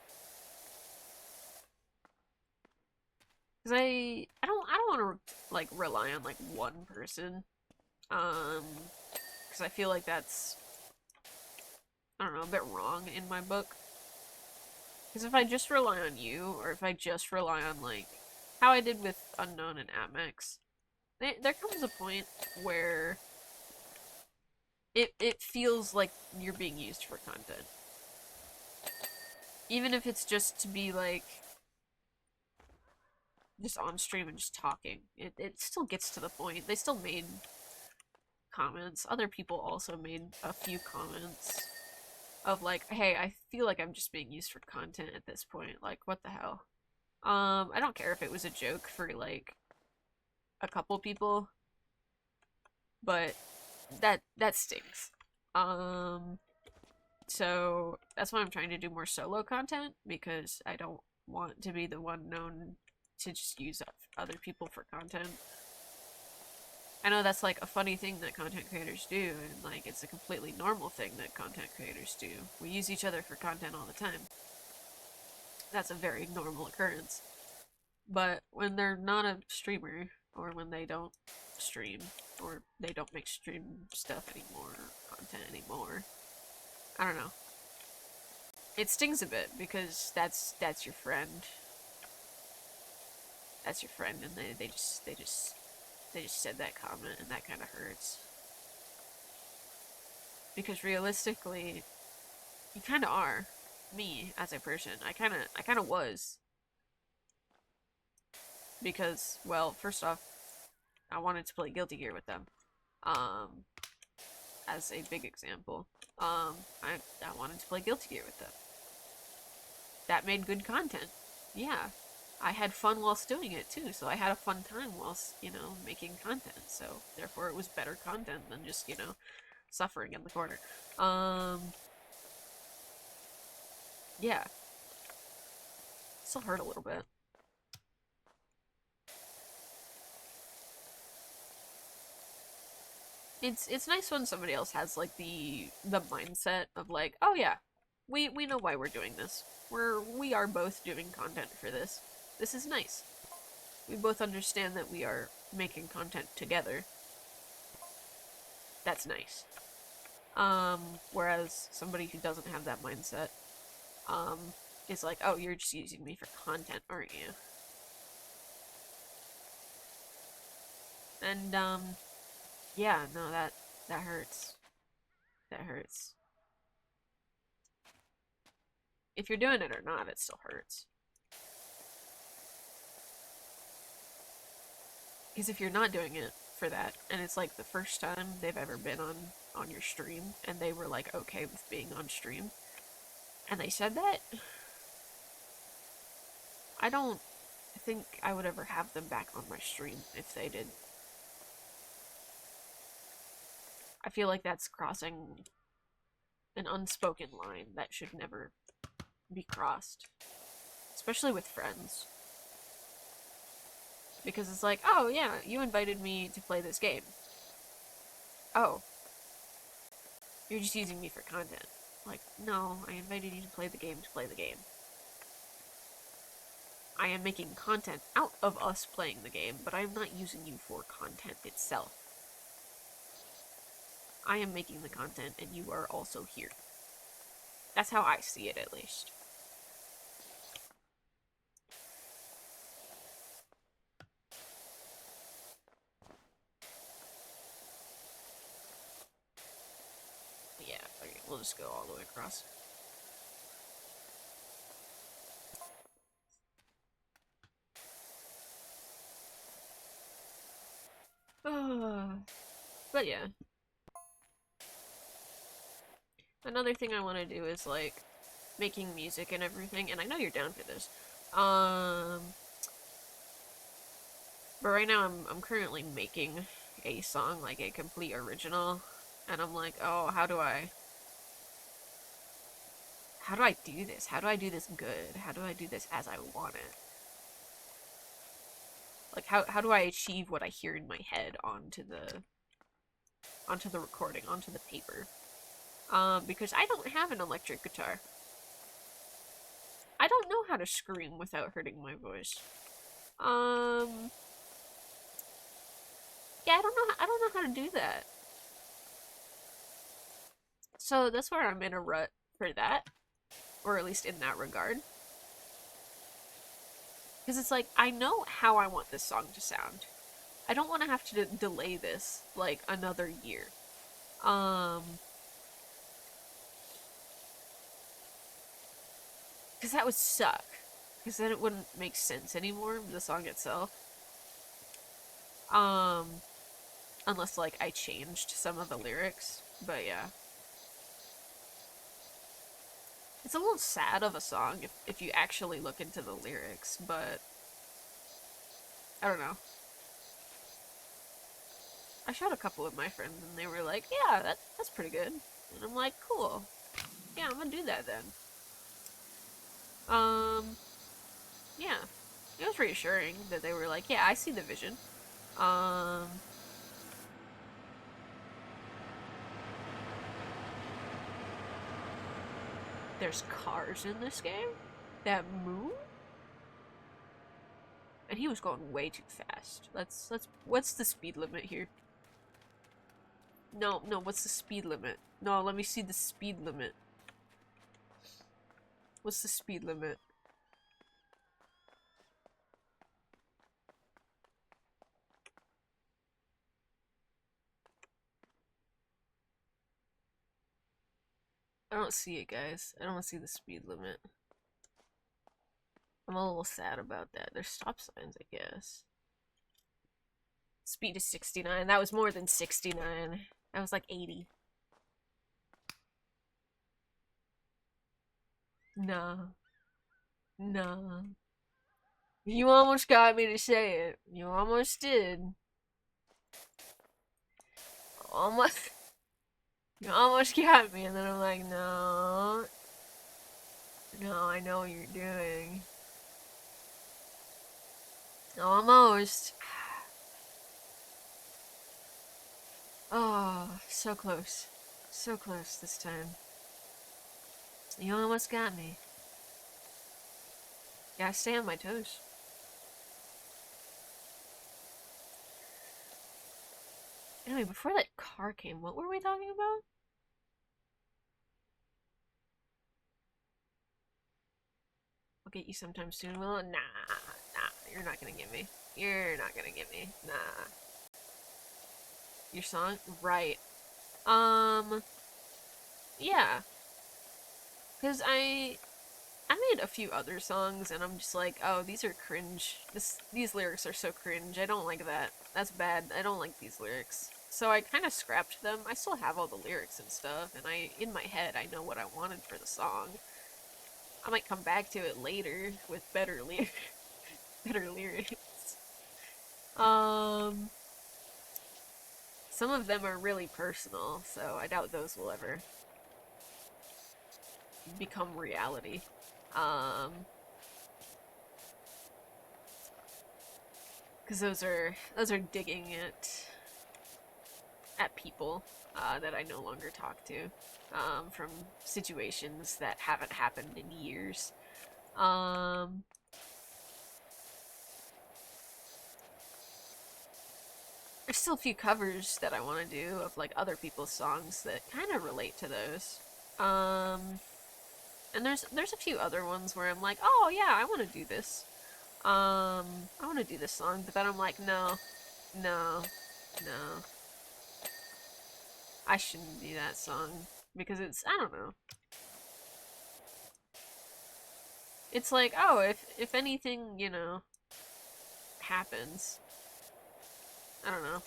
Cause I don't want to like rely on like one person. Cause I feel like that's I don't know, a bit wrong in my book. Because if I just rely on you, or if I just rely on like how I did with Unknown and Amex, there comes a point where it feels like you're being used for content. Even if it's just to be like just on stream and just talking. It still gets to the point. They still made comments. Other people also made a few comments of like, hey, I feel like I'm just being used for content at this point. Like, what the hell? I don't care if it was a joke for like a couple people, but that stings. So that's why I'm trying to do more solo content because I don't want to be the one known to just use other people for content. I know that's like a funny thing that content creators do, and like it's a completely normal thing that content creators do. We use each other for content all the time. That's a very normal occurrence. But when they're not a streamer, or when they don't stream, or they don't make stream stuff anymore, or content anymore, I don't know. It stings a bit because that's your friend. That's your friend, and they just said that comment, and that kind of hurts. Because realistically, you kind of are me as a person. I kind of was because, well, first off, I wanted to play Guilty Gear with them. As a big example, I wanted to play Guilty Gear with them. That made good content. Yeah, I had fun whilst doing it too, so I had a fun time whilst, you know, making content. So therefore, it was better content than just, you know, suffering in the corner. Yeah. Still hurt a little bit. It's nice when somebody else has like the mindset of like, oh yeah, we know why we're doing this. We are both doing content for this. This is nice. We both understand that we are making content together. That's nice. Whereas somebody who doesn't have that mindset, um, is like, oh, you're just using me for content, aren't you? And, yeah, no, that hurts. That hurts. If you're doing it or not, it still hurts. Because if you're not doing it for that, and it's like the first time they've ever been on your stream, and they were like okay with being on stream, and they said that, I don't think I would ever have them back on my stream if they did. I feel like that's crossing an unspoken line that should never be crossed, especially with friends. Because it's like, oh yeah, you invited me to play this game. Oh, you're just using me for content. Like, no, I invited you to play the game to play the game. I am making content out of us playing the game, but I am not using you for content itself. I am making the content and you are also here. That's how I see it, at least. Yeah, okay, we'll just go all the way across. But yeah. Another thing I want to do is, like, making music and everything, and I know you're down for this. But right now I'm currently making a song, like a complete original, and I'm like, oh, how do I do this? How do I do this good? How do I do this as I want it? Like, how do I achieve what I hear in my head onto the recording, onto the paper? Because I don't have an electric guitar. I don't know how to scream without hurting my voice. Yeah, I don't know how to do that. So that's where I'm in a rut for that, or at least in that regard. Because it's like, I know how I want this song to sound. I don't want to have to delay this, like, another year. Because that would suck. Because then it wouldn't make sense anymore, the song itself. Unless, like, I changed some of the lyrics. But yeah. It's a little sad of a song if you actually look into the lyrics, but I don't know. I showed a couple of my friends and they were like, yeah, that's pretty good. And I'm like, cool. Yeah, I'm gonna do that then. Yeah. It was reassuring that they were like, yeah, I see the vision. There's cars in this game that move? And he was going way too fast. What's the speed limit here? No, what's the speed limit? No, let me see the speed limit. What's the speed limit? I don't see it, guys. I don't see the speed limit. I'm a little sad about that. There's stop signs, I guess. Speed is 69. That was more than 69. That was like 80. No. No. You almost got me to say it. You almost did. Almost. You almost got me, and then I'm like, no. No, I know what you're doing. Almost. Oh, so close. So close this time. You almost got me. Gotta stay on my toes. Anyway, before that car came, what were we talking about? I'll get you sometime soon, Willow. Nah, you're not gonna get me. You're not gonna get me. Nah. Your song? Right. Um, yeah. Cause I made a few other songs and I'm just like, oh, these are cringe. These lyrics are so cringe. I don't like that. That's bad. I don't like these lyrics. So I kind of scrapped them. I still have all the lyrics and stuff, and in my head, I know what I wanted for the song. I might come back to it later with better lyrics. Um, some of them are really personal, so I doubt those will ever become reality. Um, because those are digging at people that I no longer talk to from situations that haven't happened in years. Um, there's still a few covers that I want to do of like other people's songs that kind of relate to those. Um, and there's a few other ones where I'm like, oh yeah, I want to do this. I want to do this song, but then I'm like, no, no, no, I shouldn't do that song because I don't know. It's like, oh, if anything, happens, I don't know.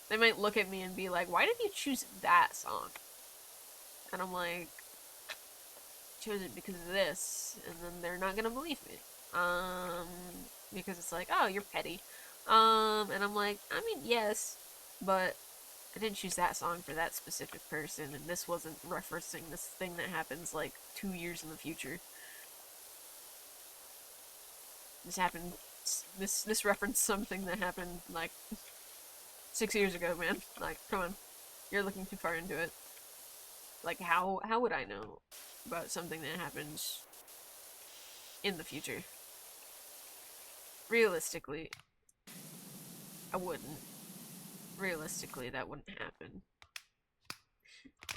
They might look at me and be like, "Why did you choose that song?" And I'm like, "Chose it because of this," and then they're not gonna believe me. Um, because it's like, "Oh, you're petty." And I'm like, I mean, yes, but I didn't choose that song for that specific person, and this wasn't referencing this thing that happens like 2 years in the future. This happened. This referenced something that happened like 6 years ago, man. Like, come on, you're looking too far into it. Like, how would I know about something that happens in the future? Realistically, I wouldn't. Realistically, that wouldn't happen.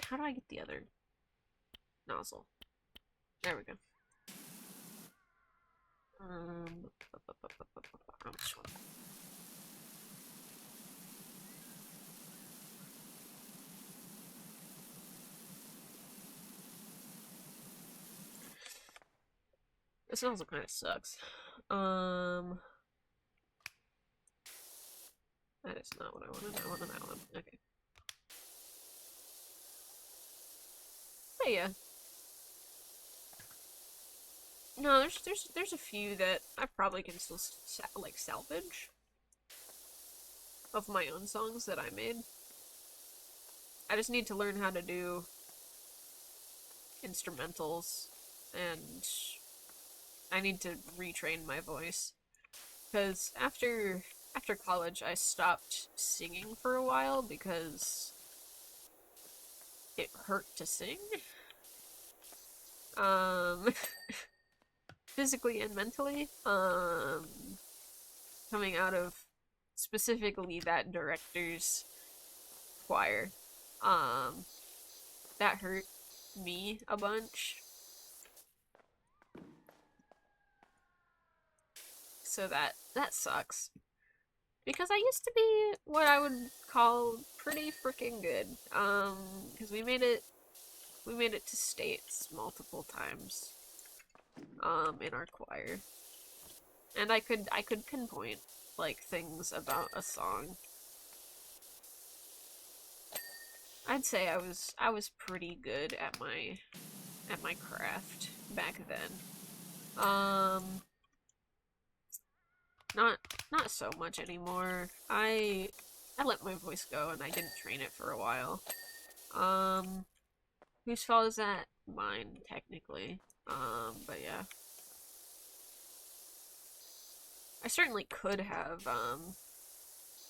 How do I get the other nozzle? There we go. How much one? This nozzle kind of sucks. That is not what I wanted. I wanted that one. Okay. But yeah. No, there's a few that I probably can still like salvage of my own songs that I made. I just need to learn how to do instrumentals, and I need to retrain my voice because after college I stopped singing for a while because it hurt to sing, um, physically and mentally. Coming out of specifically that director's choir, um, that hurt me a bunch. So that sucks. Because I used to be what I would call pretty freaking good. Because we made it to states multiple times. In our choir, and I could pinpoint like things about a song. I'd say I was pretty good at my craft back then. Not not so much anymore. I let my voice go and I didn't train it for a while. Um, whose fault is that? Mine, technically. But yeah. I certainly could have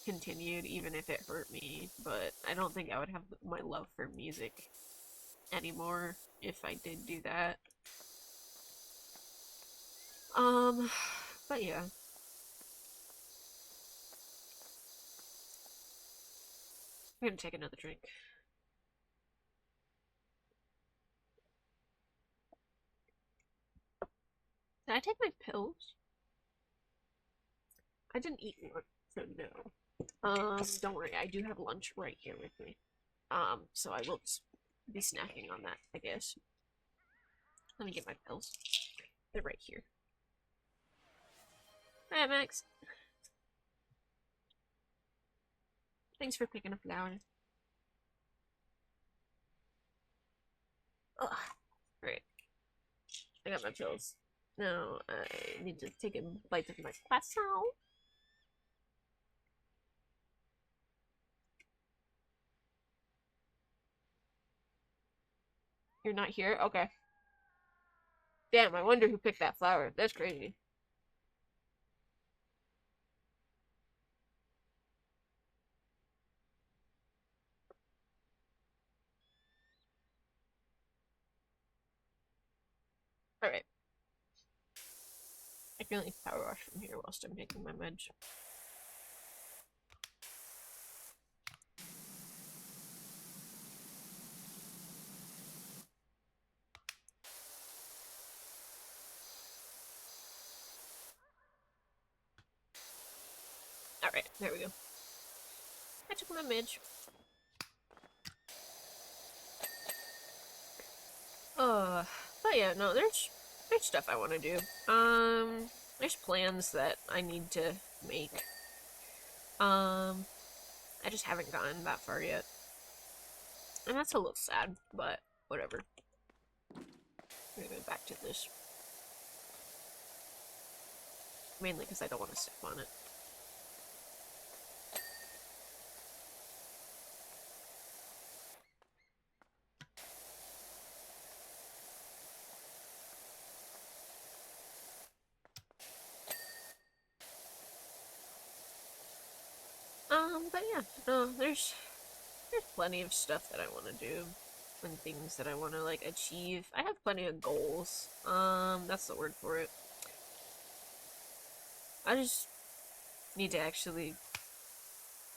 continued even if it hurt me, but I don't think I would have my love for music anymore if I did do that. Um, but yeah. I'm gonna take another drink. Did I take my pills? I didn't eat one, so no. Don't worry, I do have lunch right here with me. So I will just be snacking on that, I guess. Let me get my pills. They're right here. Hi, Max. Thanks for picking a flower. Ugh. Alright. I got my pills. Now I need to take a bite of my croissant. You're not here? Okay. Damn, I wonder who picked that flower. That's crazy. Alright. I can only power wash from here whilst I'm making my meds. Alright, there we go. I took my midge. But yeah, no, there's stuff I want to do. There's plans that I need to make. I just haven't gotten that far yet. And that's a little sad, but whatever. I'm gonna go back to this. Mainly because I don't want to step on it. But yeah, no, there's plenty of stuff that I want to do and things that I want to like achieve. I have plenty of goals. That's the word for it. I just need to actually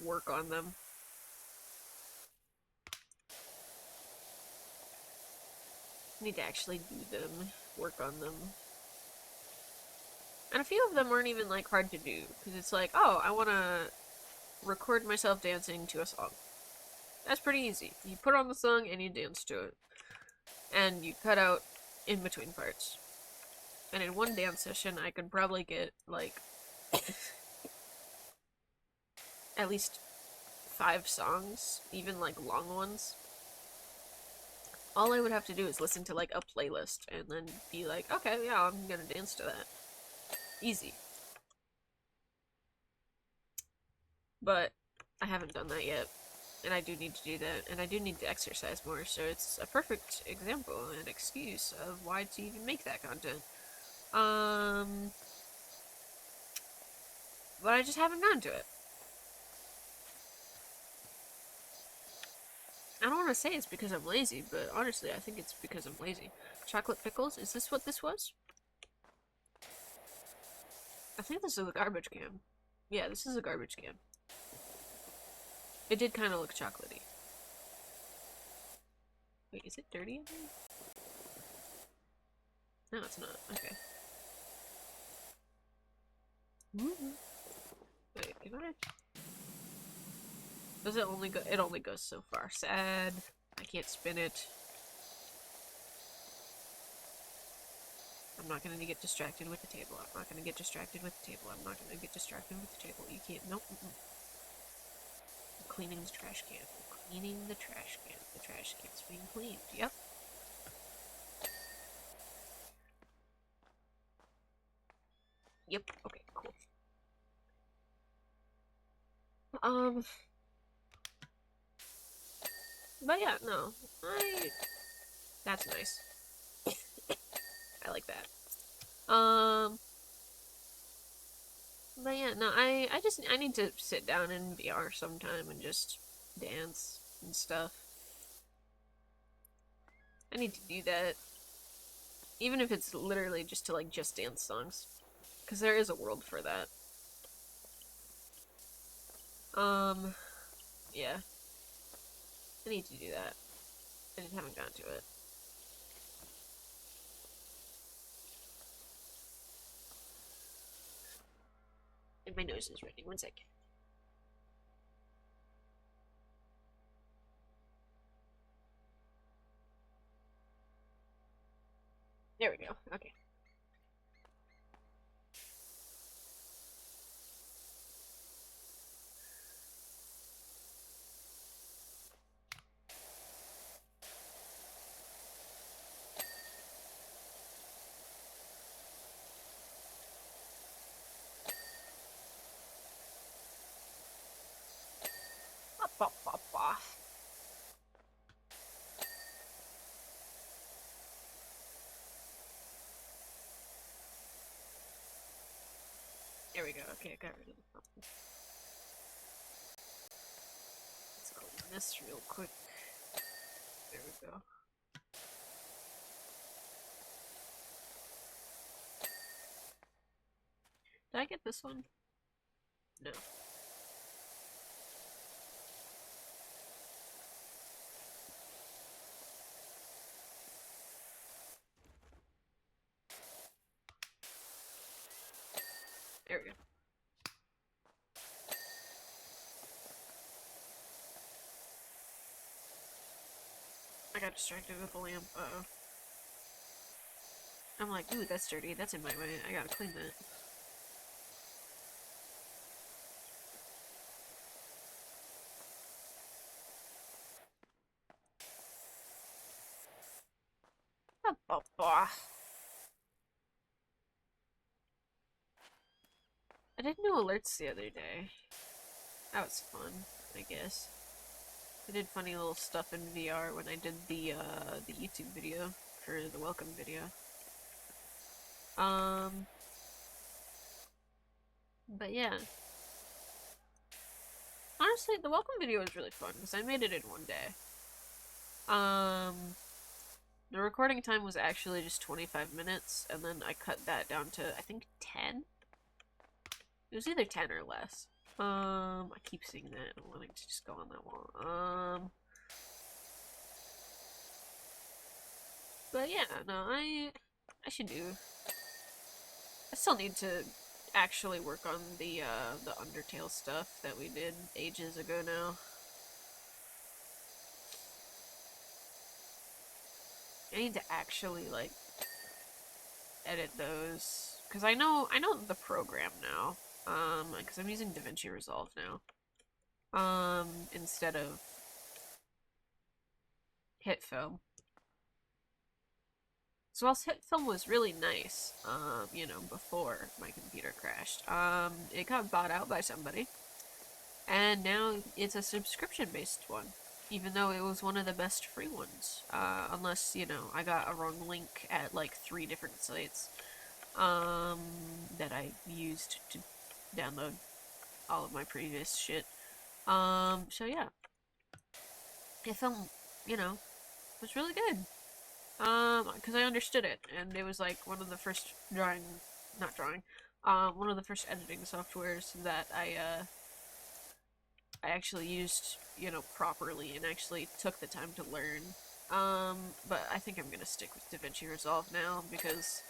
work on them. Need to actually do them, work on them. And a few of them weren't even like hard to do because it's like, oh, I want to record myself dancing to a song. That's pretty easy. You put on the song and you dance to it. And you cut out in between parts. And in one dance session, I could probably get, like, at least 5 songs, even, like, long ones. All I would have to do is listen to, like, a playlist and then be like, okay, yeah, I'm gonna dance to that. Easy. But I haven't done that yet. And I do need to do that, and I do need to exercise more, so it's a perfect example and excuse of why to even make that content. But I just haven't gotten to it. I don't want to say it's because I'm lazy, but honestly, I think it's because I'm lazy. Chocolate pickles? Is this what this was? I think this is a garbage can. Yeah, this is a garbage can. It did kind of look chocolatey. Wait, is it dirty in here? No, it's not. Okay. Wait, can I? Does it only go? It only goes so far. Sad. I can't spin it. I'm not gonna get distracted with the table. I'm not gonna get distracted with the table. I'm not gonna get distracted with the table. You can't. Nope. I'm cleaning the trash can. I'm cleaning the trash can. The trash can's being cleaned. Yep. Yep. Okay. Cool. But yeah, no. That's nice. I like that. But yeah, no, I need to sit down in VR sometime and just dance and stuff. I need to do that. Even if it's literally just to like just dance songs. Because there is a world for that. Um, yeah. I need to do that. I just haven't gotten to it. And my nose is running. One sec. There we go. Okay. Bop, bop, bop, bop. There we go. Okay, I got rid of the bop. Let's clean this real quick. There we go. Did I get this one? No. There we go. I got distracted with the lamp. Uh-oh. I'm like, ooh, that's dirty. That's in my way. I gotta clean that. Bop, bop, bop. I did new alerts the other day. That was fun, I guess. I did funny little stuff in VR when I did the YouTube video for the welcome video. Um, but yeah. Honestly, the welcome video was really fun because I made it in one day. The recording time was actually just 25 minutes, and then I cut that down to, I think, 10? It was either 10 or less. I keep seeing that and wanting to just go on that wall. But yeah, no, I should do. I still need to actually work on the Undertale stuff that we did ages ago now. I need to actually like edit those because I know the program now. Because I'm using DaVinci Resolve now. Instead of HitFilm. So whilst HitFilm was really nice, you know, before my computer crashed, it got bought out by somebody, and now it's a subscription-based one, even though it was one of the best free ones. Unless, you know, I got a wrong link at like 3 different sites, that I used to download all of my previous shit. So yeah. HitFilm, you know, was really good. Because I understood it, and it was like one of the first one of the first editing softwares that I actually used, you know, properly and actually took the time to learn. But I think I'm gonna stick with DaVinci Resolve now because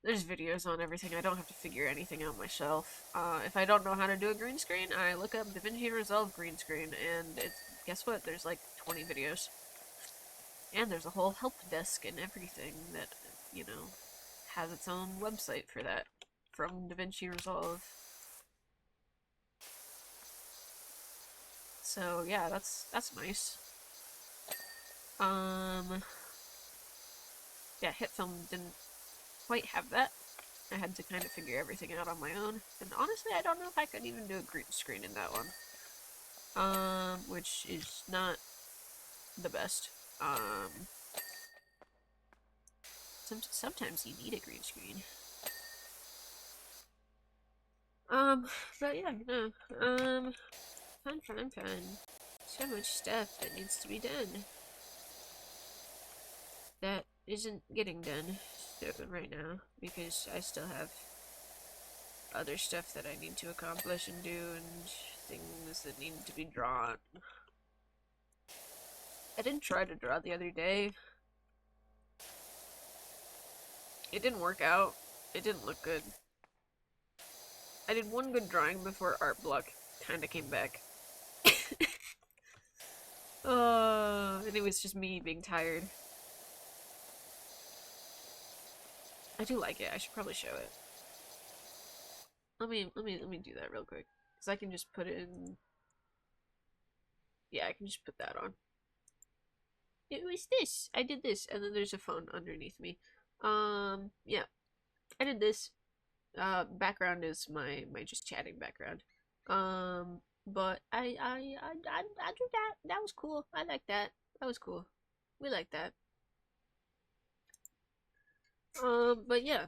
there's videos on everything. I don't have to figure anything out myself. If I don't know how to do a green screen, I look up DaVinci Resolve green screen, and guess what? There's like 20 videos. And there's a whole help desk and everything that, you know, has its own website for that from DaVinci Resolve. So yeah, that's nice. Um, yeah, HitFilm didn't quite have that. I had to kind of figure everything out on my own, and honestly, I don't know if I could even do a green screen in that one. Which is not the best. Sometimes you need a green screen. Um, but yeah, no. Fun, fun, fun. So much stuff that needs to be done. That isn't getting done right now because I still have other stuff that I need to accomplish and do and things that need to be drawn. I didn't try to draw the other day. It didn't work out. It didn't look good. I did one good drawing before art block kinda came back. And it was just me being tired. I do like it. I should probably show it. Let me do that real quick. Cause I can just put it in. Yeah, I can just put that on. It was this. I did this, and then there's a phone underneath me. Yeah, I did this. Background is my just chatting background. But I do that. That was cool. I like that. That was cool. We like that. But yeah.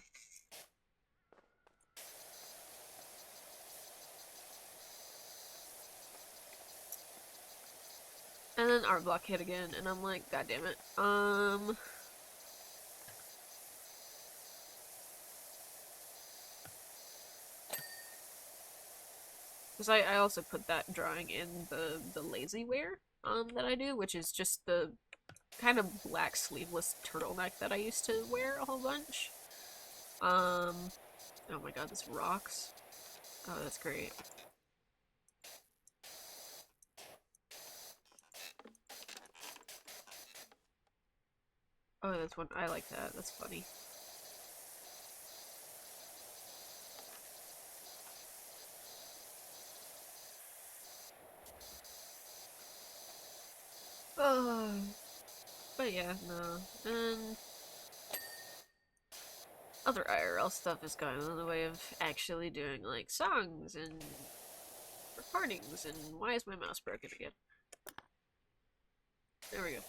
And then art block hit again, and I'm like, God damn it. Because I also put that drawing in the lazy wear that I do, which is just the kind of black sleeveless turtleneck that I used to wear a whole bunch. Oh my god, this rocks. Oh, that's great. Oh, that's one. I like that. That's funny. Oh, but yeah, no. And other IRL stuff is going in the way of actually doing like songs and recordings. And why is my mouse broken again? There we go.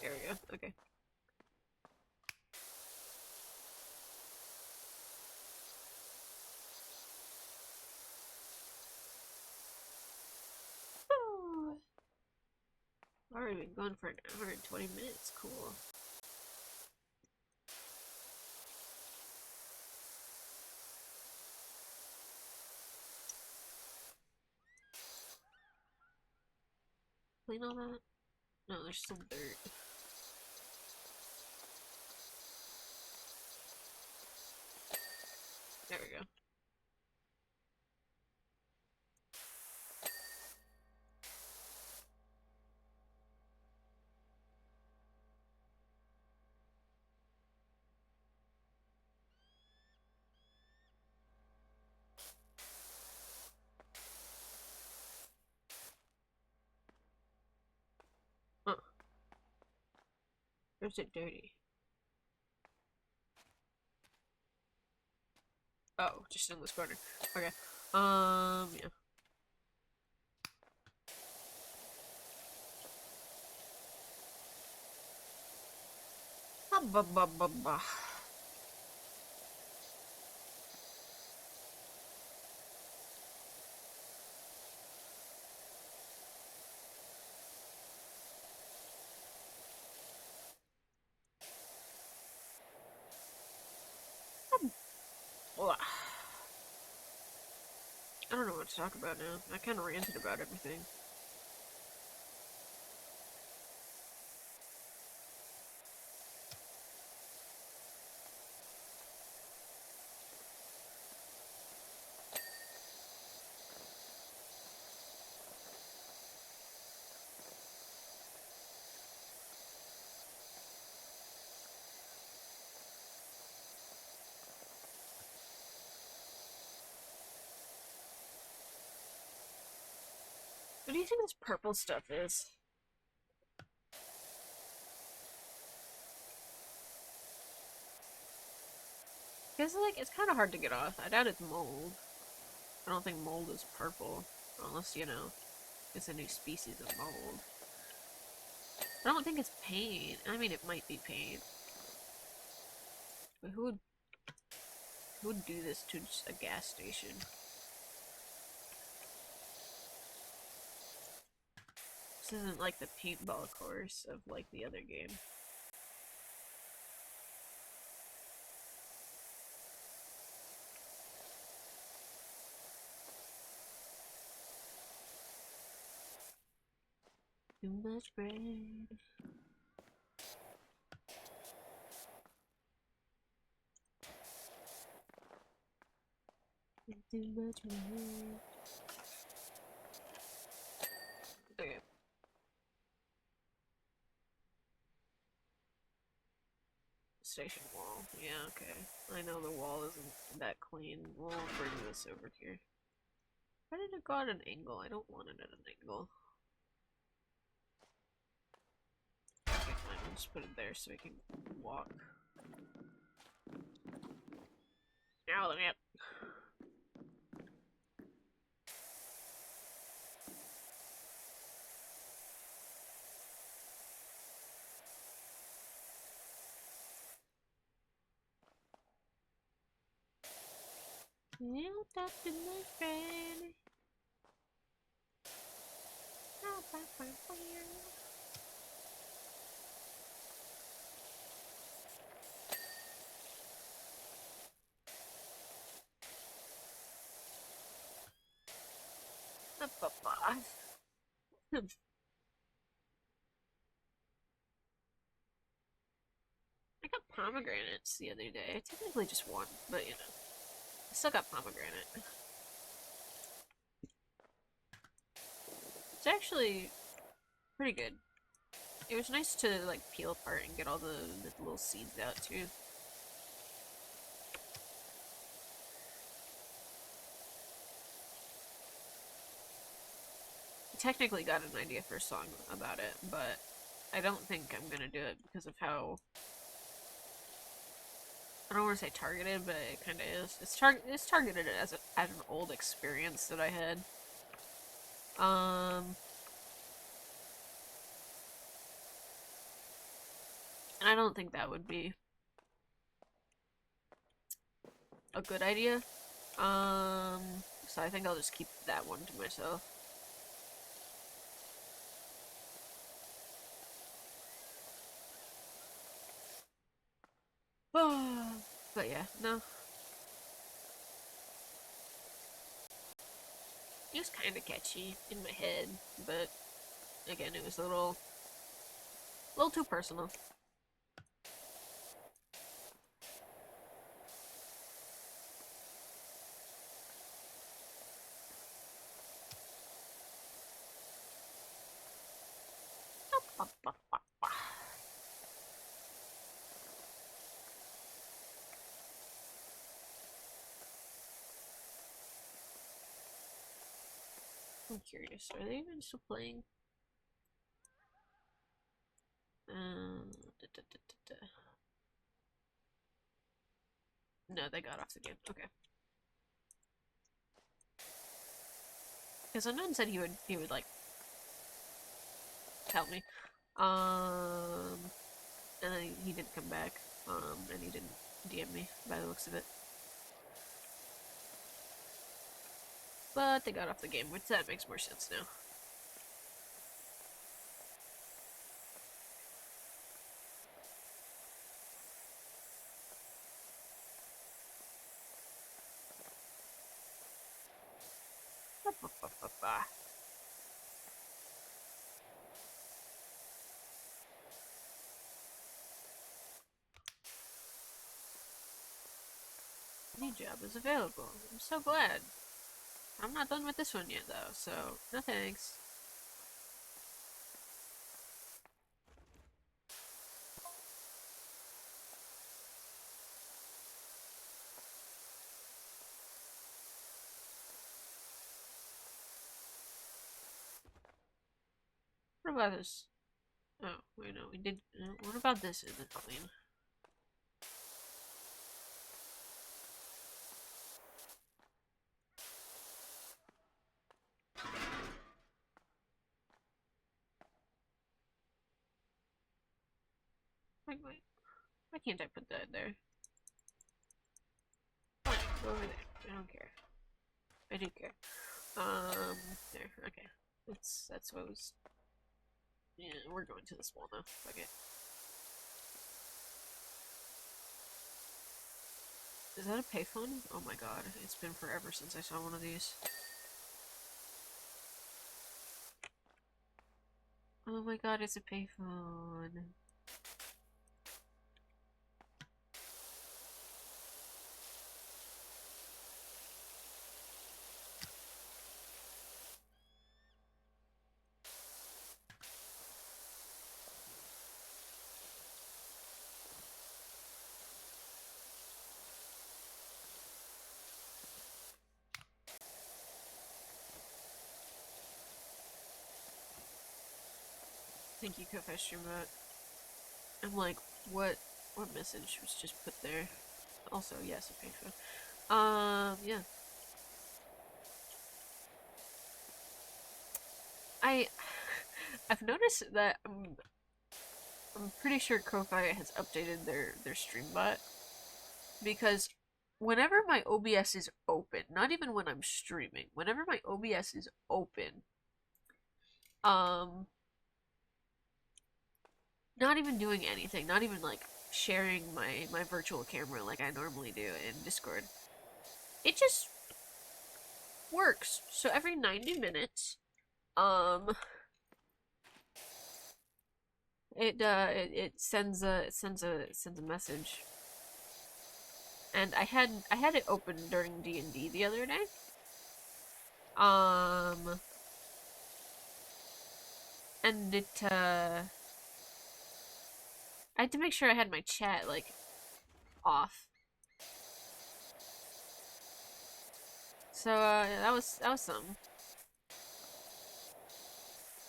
There we go. Okay. Oh, already been going for an hour and 20 minutes. Cool. Clean all that? No, there's still dirt. There we go. Huh. Where's it dirty? Oh, just in this corner. Okay. Yeah. Ba ba ba ba ba. I don't know what to talk about now. I kind of ranted about everything. What do you think this purple stuff is? Because, like, it's kind of hard to get off. I doubt it's mold. I don't think mold is purple. Unless, you know. It's a new species of mold. I don't think it's paint. I mean, it might be paint. But who would do this to just a gas station? This isn't like the paintball course of like the other game. Too much bread. Too much bread. Okay. Station wall. Yeah, okay. I know the wall isn't that clean. We'll bring this over here. Why did it go at an angle? I don't want it at an angle. Okay, fine. We'll just put it there so we can walk. Now let me up. You talk to my friend. I got pomegranates the other day. Technically just one, but you know. I still got pomegranate. It's actually pretty good. It was nice to like peel apart and get all the little seeds out too. I technically got an idea for a song about it, but I don't think I'm gonna do it because of how, I don't want to say targeted, but it kind of is. It's targeted as an old experience that I had. And I don't think that would be a good idea. So I think I'll just keep that one to myself. But yeah, no. It was kind of catchy in my head, but again, it was a little too personal. I'm curious, are they even still playing? Da, da, da, da, da. No, they got off the game. Okay. Because Unknown said he would like help me. And then he didn't come back. And he didn't DM me by the looks of it. But they got off the game, which that makes more sense now. New job is available. I'm so glad. I'm not done with this one yet, though, so no thanks. What about this? Oh, wait, no, we did. What about this? Isn't clean? Why can't I put that there? Fine, go over there. I don't care. I do care. There. Okay. That's what was. Yeah, we're going to this wall now. Okay. Is that a payphone? Oh my god, it's been forever since I saw one of these. Oh my god, it's a payphone. Thank you, Kofi Streambot. I'm like, what message was just put there? Also, yes, a payphone. Yeah. I I've noticed that I'm pretty sure Ko-Fi has updated their stream bot because whenever my OBS is open, not even when I'm streaming, whenever my OBS is open, um not even doing anything, not even like sharing my virtual camera like I normally do in Discord. It just works. So every 90 minutes, um it sends a message. And I had it open during D&D the other day. And I had to make sure I had my chat like off. So that was something.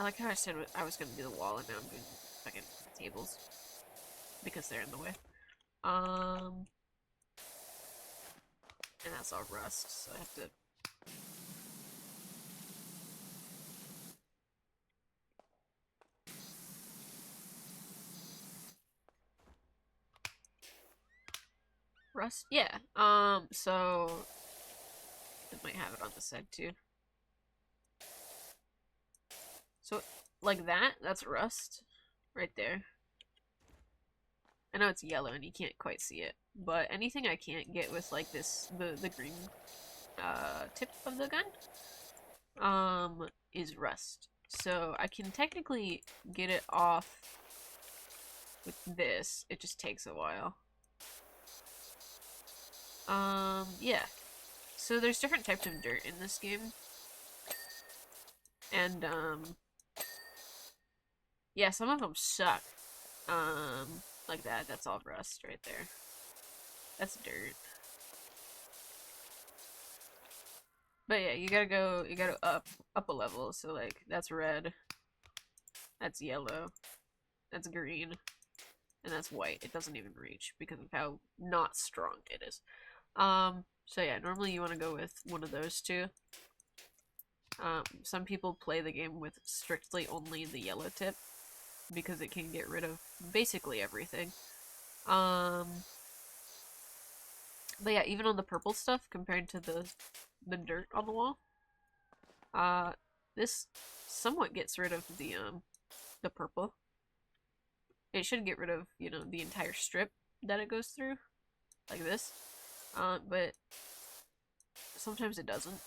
I like how I said I was gonna do the wall and now I'm doing fucking tables because they're in the way. And that's all rust, so I have to. Rust? Yeah. So I might have it on the side too. So like that's rust right there. I know it's yellow and you can't quite see it, but anything I can't get with like the green tip of the gun is rust. So I can technically get it off with this. It just takes a while. Yeah. So there's different types of dirt in this game. And yeah, some of them suck. Like that's all rust right there. That's dirt. But yeah, you gotta up a level. So like that's red, that's yellow, that's green, and that's white. It doesn't even reach because of how not strong it is. So yeah, normally you want to go with one of those two. Some people play the game with strictly only the yellow tip because it can get rid of basically everything. But yeah, even on the purple stuff compared to the dirt on the wall, this somewhat gets rid of the purple. It should get rid of, you know, the entire strip that it goes through, like this. But sometimes it doesn't.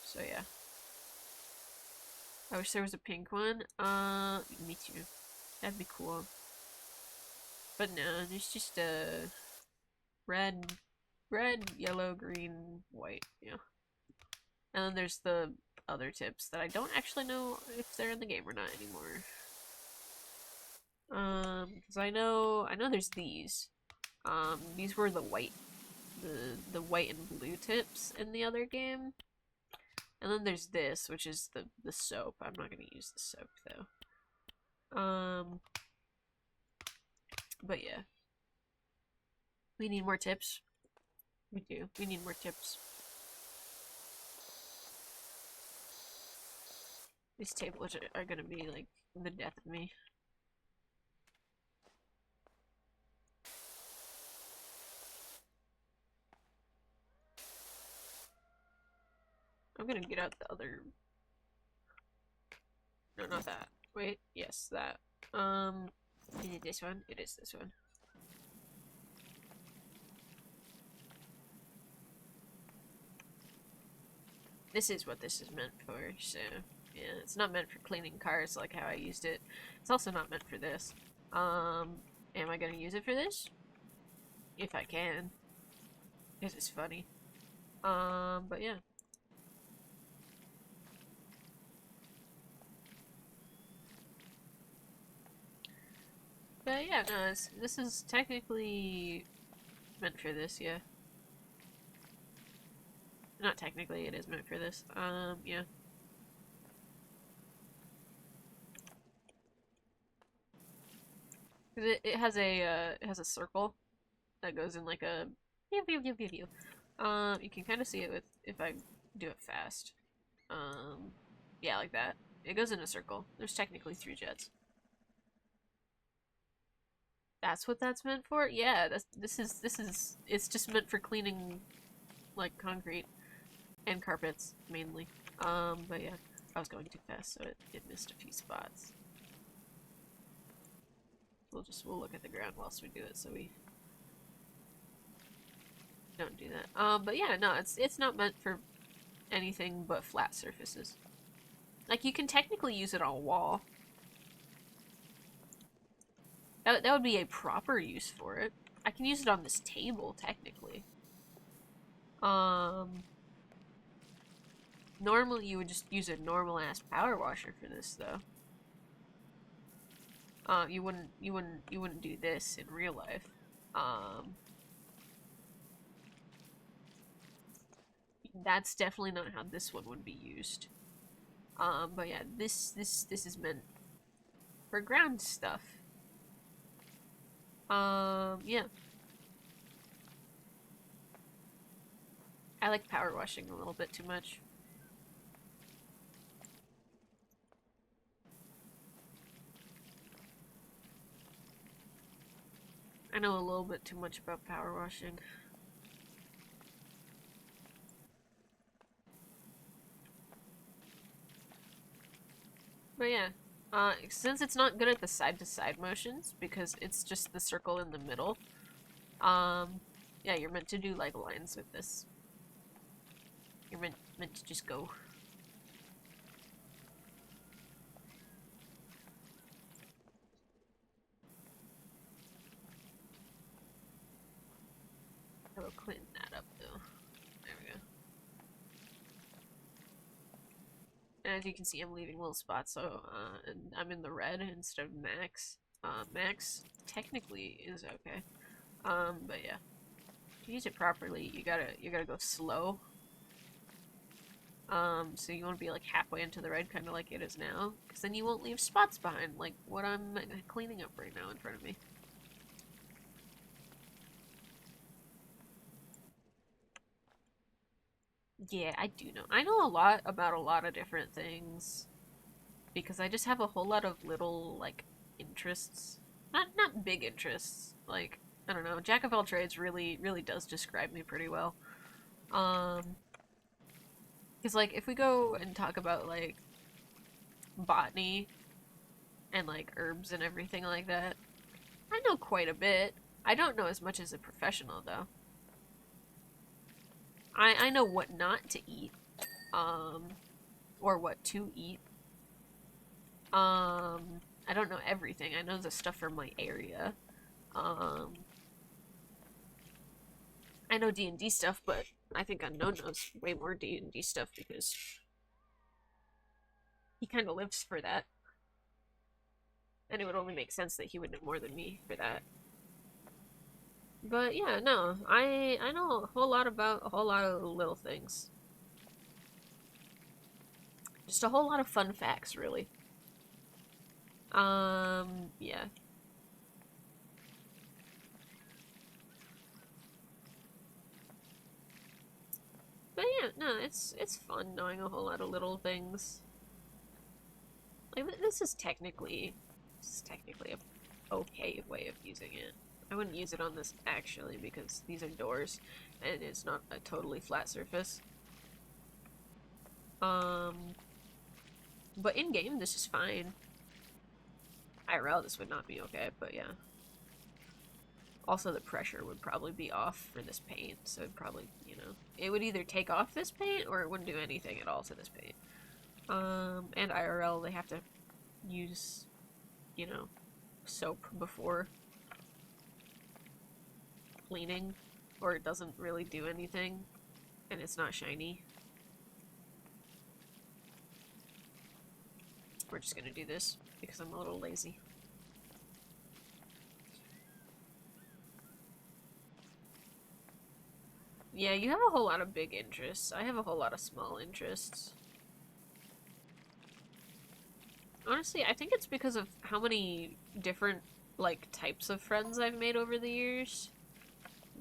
So yeah. I wish there was a pink one. Me too. That'd be cool. But no, it's just a red, yellow, green, white. Yeah. And then there's the other tips that I don't actually know if they're in the game or not anymore. Because I know there's these. These were the white, the white and blue tips in the other game. And then there's this, which is the soap. I'm not gonna use the soap though. But yeah. We need more tips. We do. We need more tips. These tables are gonna be like the death of me. I'm gonna get out the other... No, not that. Wait, yes, that. Is it this one? It is this one. This is what this is meant for, so... Yeah, it's not meant for cleaning cars like how I used it. It's also not meant for this. Am I gonna use it for this? If I can. Because it's funny. But yeah. But yeah, no, this is technically meant for this, yeah. Not technically, it is meant for this. Yeah. It has a circle that goes in like a pew pew pew pew pew. You can kind of see it with if I do it fast. Yeah, like that. It goes in a circle. There's technically 3 jets. That's what that's meant for? Yeah, this is it's just meant for cleaning like concrete and carpets mainly. But yeah, I was going too fast, so it missed a few spots. We'll look at the ground whilst we do it, so we don't do that. But yeah, no, it's not meant for anything but flat surfaces. Like, you can technically use it on a wall. That would be a proper use for it. I can use it on this table, technically. Normally you would just use a normal-ass power washer for this, though. You wouldn't do this in real life. That's definitely not how this one would be used. But yeah, this is meant for ground stuff. Yeah. I like power washing a little bit too much. I know a little bit too much about power washing. But yeah, since it's not good at the side-to-side motions, because it's just the circle in the middle, yeah, you're meant to do, like, lines with this. You're meant to just go. I will clean that up, though. There we go. And as you can see, I'm leaving little spots, so, and I'm in the red instead of max. Max technically is okay. But yeah. To use it properly, you gotta go slow. So you want to be like halfway into the red, kind of like it is now, because then you won't leave spots behind, like what I'm cleaning up right now in front of me. Yeah, I do know. I know a lot about a lot of different things, because I just have a whole lot of little, like, interests. Not big interests. Like, I don't know, Jack of all trades really does describe me pretty well. Because, like, if we go and talk about, like, botany and, like, herbs and everything like that, I know quite a bit. I don't know as much as a professional, though. I know what not to eat, or what to eat. I don't know everything. I know the stuff from my area. I know D&D stuff, but I think Unknown knows way more D&D stuff because he kind of lives for that. And it would only make sense that he would know more than me for that. But yeah, no, I know a whole lot about a whole lot of little things. Just a whole lot of fun facts, really. Yeah. But yeah, no, it's fun knowing a whole lot of little things. Like this is technically a okay way of using it. I wouldn't use it on this actually because these are doors and it's not a totally flat surface. Um, but in game, this is fine. IRL, this would not be okay, but yeah. Also, the pressure would probably be off for this paint, so it'd probably, you know, it would either take off this paint or it wouldn't do anything at all to this paint. And IRL, they have to use, you know, soap before cleaning, or it doesn't really do anything, and it's not shiny. We're just gonna do this because I'm a little lazy. Yeah, you have a whole lot of big interests. I have a whole lot of small interests. Honestly, I think it's because of how many different, like, types of friends I've made over the years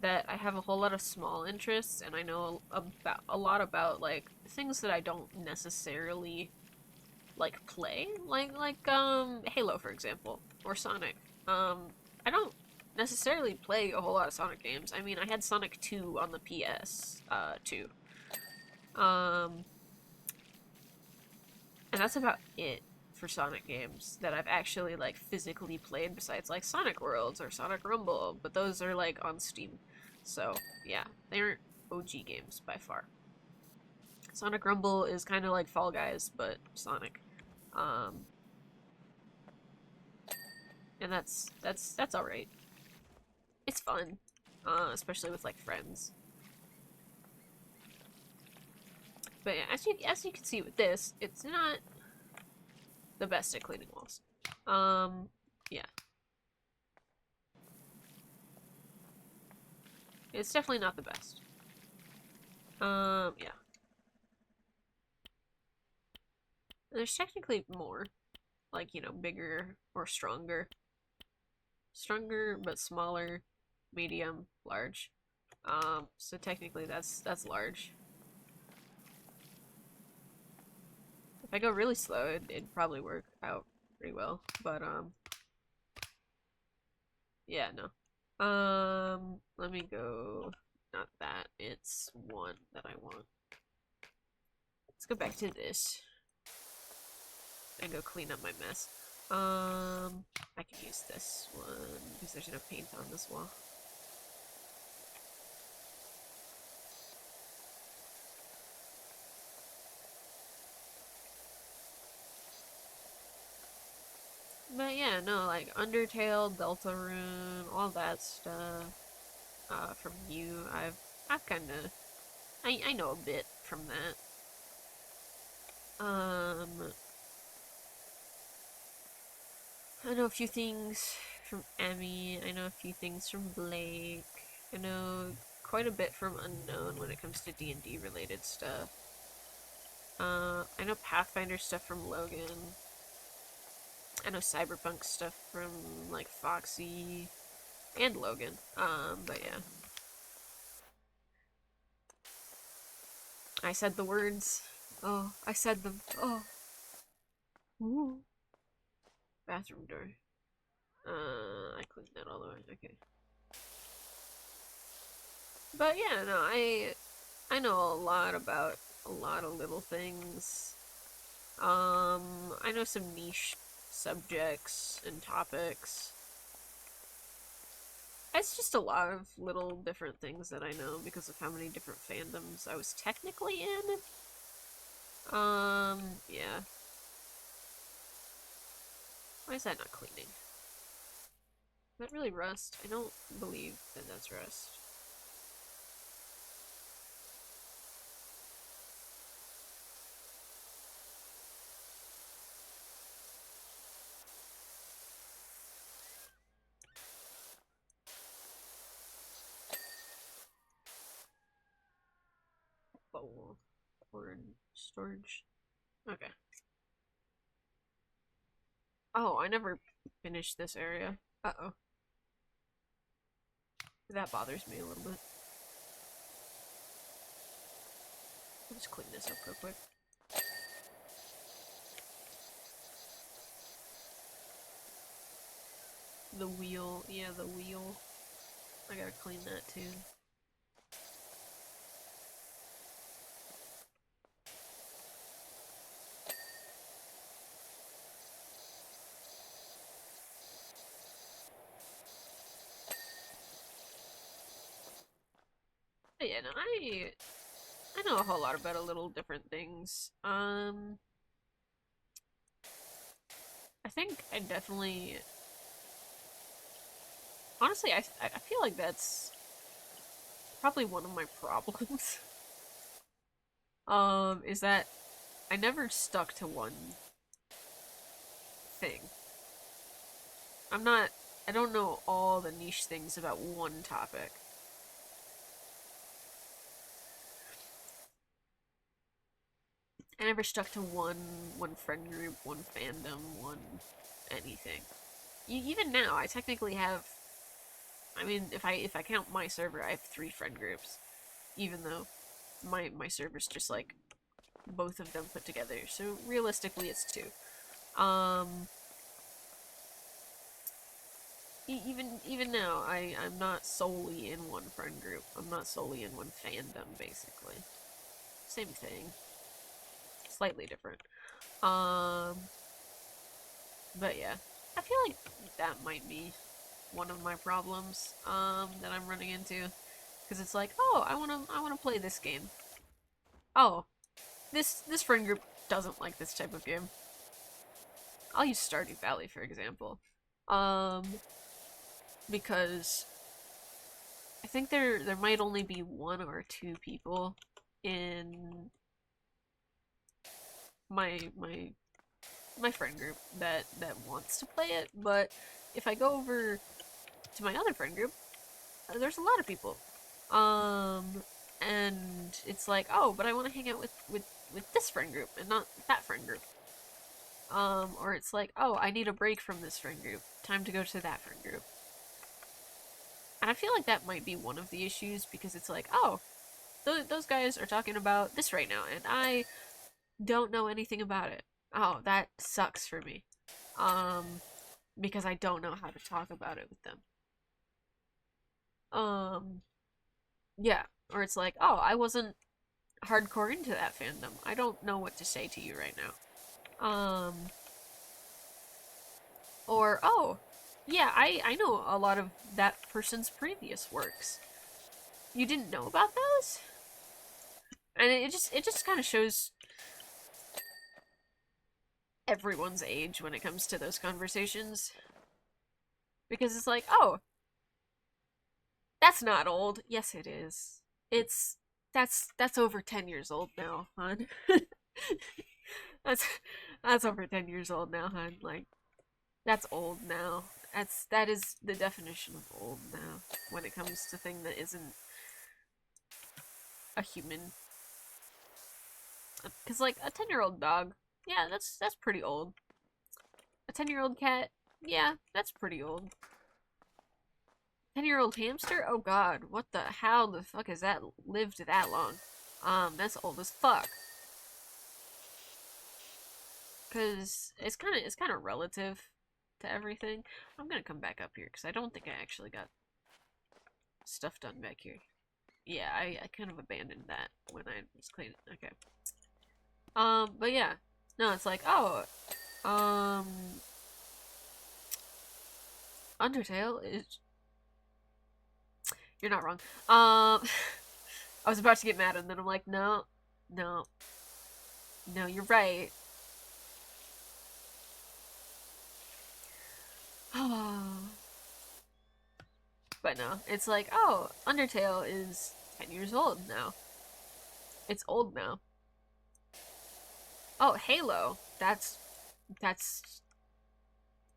that I have a whole lot of small interests, and I know about a lot about, like, things that I don't necessarily, like, play. Halo, for example, or Sonic. I don't necessarily play a whole lot of Sonic games. I mean, I had Sonic 2 on the PS, 2. Um, and that's about it for Sonic games that I've actually like physically played besides like Sonic Worlds or Sonic Rumble, but those are like on Steam. So, yeah, they aren't OG games by far. Sonic Rumble is kind of like Fall Guys, but Sonic. Um, and that's all right. It's fun, especially with like friends. But yeah, as you can see with this, it's not the best at cleaning walls. Yeah, it's definitely not the best. Yeah. There's technically more, like, you know, bigger or stronger. Stronger but smaller, medium, large. So technically that's large. If I go really slow, it'd probably work out pretty well. But yeah, no. Let me go. Not that. It's one that I want. Let's go back to this and go clean up my mess. I can use this one because there's no paint on this wall. But yeah, no, like Undertale, Deltarune, all that stuff. From you, I've kind of, I know a bit from that. I know a few things from Emmy. I know a few things from Blake. I know quite a bit from Unknown when it comes to D&D related stuff. I know Pathfinder stuff from Logan. I know Cyberpunk stuff from like Foxy and Logan. But yeah. I said the words. Oh, I said them. Oh. Ooh. Bathroom door. I cleaned that all the way. Okay. But yeah, no, I know a lot about a lot of little things. I know some niche subjects and topics. It's just a lot of little different things that I know because of how many different fandoms I was technically in. Yeah. Why is that not cleaning? Is that really rust? I don't believe that that's rust. Bowl. Or storage. Okay. Oh, I never finished this area. Uh-oh. That bothers me a little bit. I'll just clean this up real quick. The wheel. Yeah, the wheel. I gotta clean that too. But yeah, no, I know a whole lot about a little different things. I think I definitely, honestly, I feel like that's probably one of my problems. Is that I never stuck to one thing. I'm not, I don't know all the niche things about one topic. I never stuck to one friend group, one fandom, one anything. Even now, I technically have. I mean, if I count my server, I have 3 friend groups. Even though my server's just like both of them put together. So realistically, it's 2. Um, even now, I'm not solely in one friend group. I'm not solely in one fandom. Basically, same thing, slightly different. Um, but yeah, I feel like that might be one of my problems that I'm running into, because it's like, oh, I wanna play this game. Oh, this friend group doesn't like this type of game. I'll use Stardew Valley for example, um, because I think there might only be 1 or 2 people in my friend group that wants to play it, but if I go over to my other friend group, there's a lot of people. Um, and it's like, oh, but I want to hang out with this friend group and not that friend group. Or it's like, oh, I need a break from this friend group. Time to go to that friend group. And I feel like that might be one of the issues because it's like, oh, those guys are talking about this right now, and I don't know anything about it. Oh, that sucks for me. Um, because I don't know how to talk about it with them. Um, yeah. Or it's like, oh, I wasn't hardcore into that fandom. I don't know what to say to you right now. Or oh, yeah, I know a lot of that person's previous works. You didn't know about those? And it just kind of shows everyone's age when it comes to those conversations. Because it's like, oh, that's not old. Yes, it is. It's that's over 10 years old now, hon. that's that's over 10 years old now, hon. Like that's old now. That is the definition of old now when it comes to thing that isn't a human. Cause like a 10-year-old dog, yeah, that's pretty old. A 10-year-old cat, yeah, that's pretty old. 10-year-old hamster? Oh god, what the how the fuck has that lived that long? That's old as fuck. Cause it's kind of relative to everything. I'm gonna come back up here because I don't think I actually got stuff done back here. Yeah, I kind of abandoned that when I was cleaning. Okay. But yeah, no, it's like oh, um, Undertale is. You're not wrong. I was about to get mad and then I'm like, no, no, no, you're right. But no, it's like, oh, Undertale is 10 years old now. It's old now. Oh, Halo. That's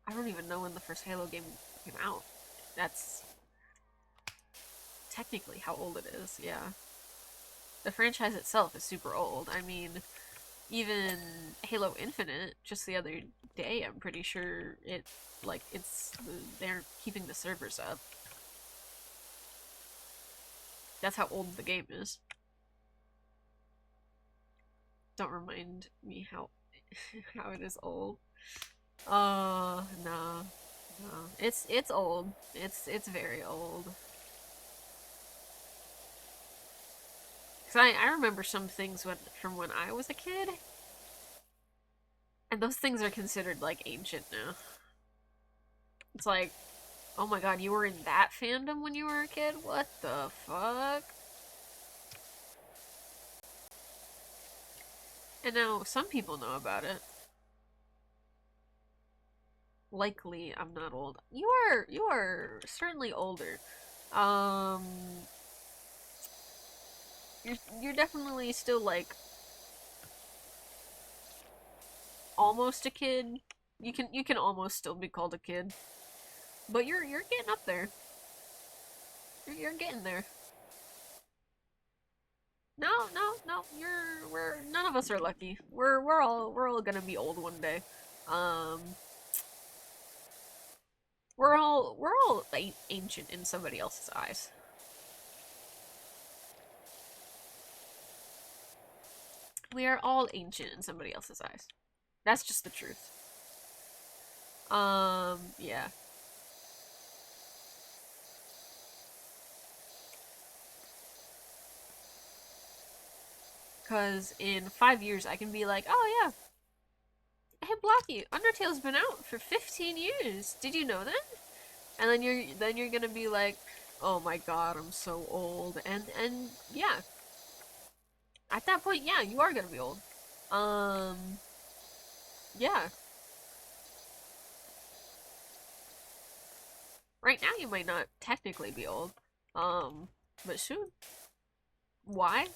I don't even know when the first Halo game came out. That's technically how old it is. Yeah. The franchise itself is super old. I mean, even Halo Infinite just the other day, I'm pretty sure it's they're keeping the servers up. That's how old the game is. Don't remind me how how it is old. No. No. It's old. It's very old. Cause I remember some things from when I was a kid, and those things are considered like ancient now. It's like, oh my god, you were in that fandom when you were a kid? What the fuck? And now some people know about it. Likely, I'm not old. You are certainly older. Um, you're definitely still like almost a kid. You can almost still be called a kid, but you're getting up there. You're getting there. No, no, no. We're none of us are lucky. We're all gonna be old one day. Um, we're all ancient in somebody else's eyes. We are all ancient in somebody else's eyes. That's just the truth. Yeah. Cause in 5 years I can be like, oh yeah, hey Blocky, Undertale's been out for 15 years. Did you know that? And then you're gonna be like, oh my god, I'm so old. And yeah, at that point, yeah, you are gonna be old. Um, yeah. Right now you might not technically be old. Um, but soon. Why?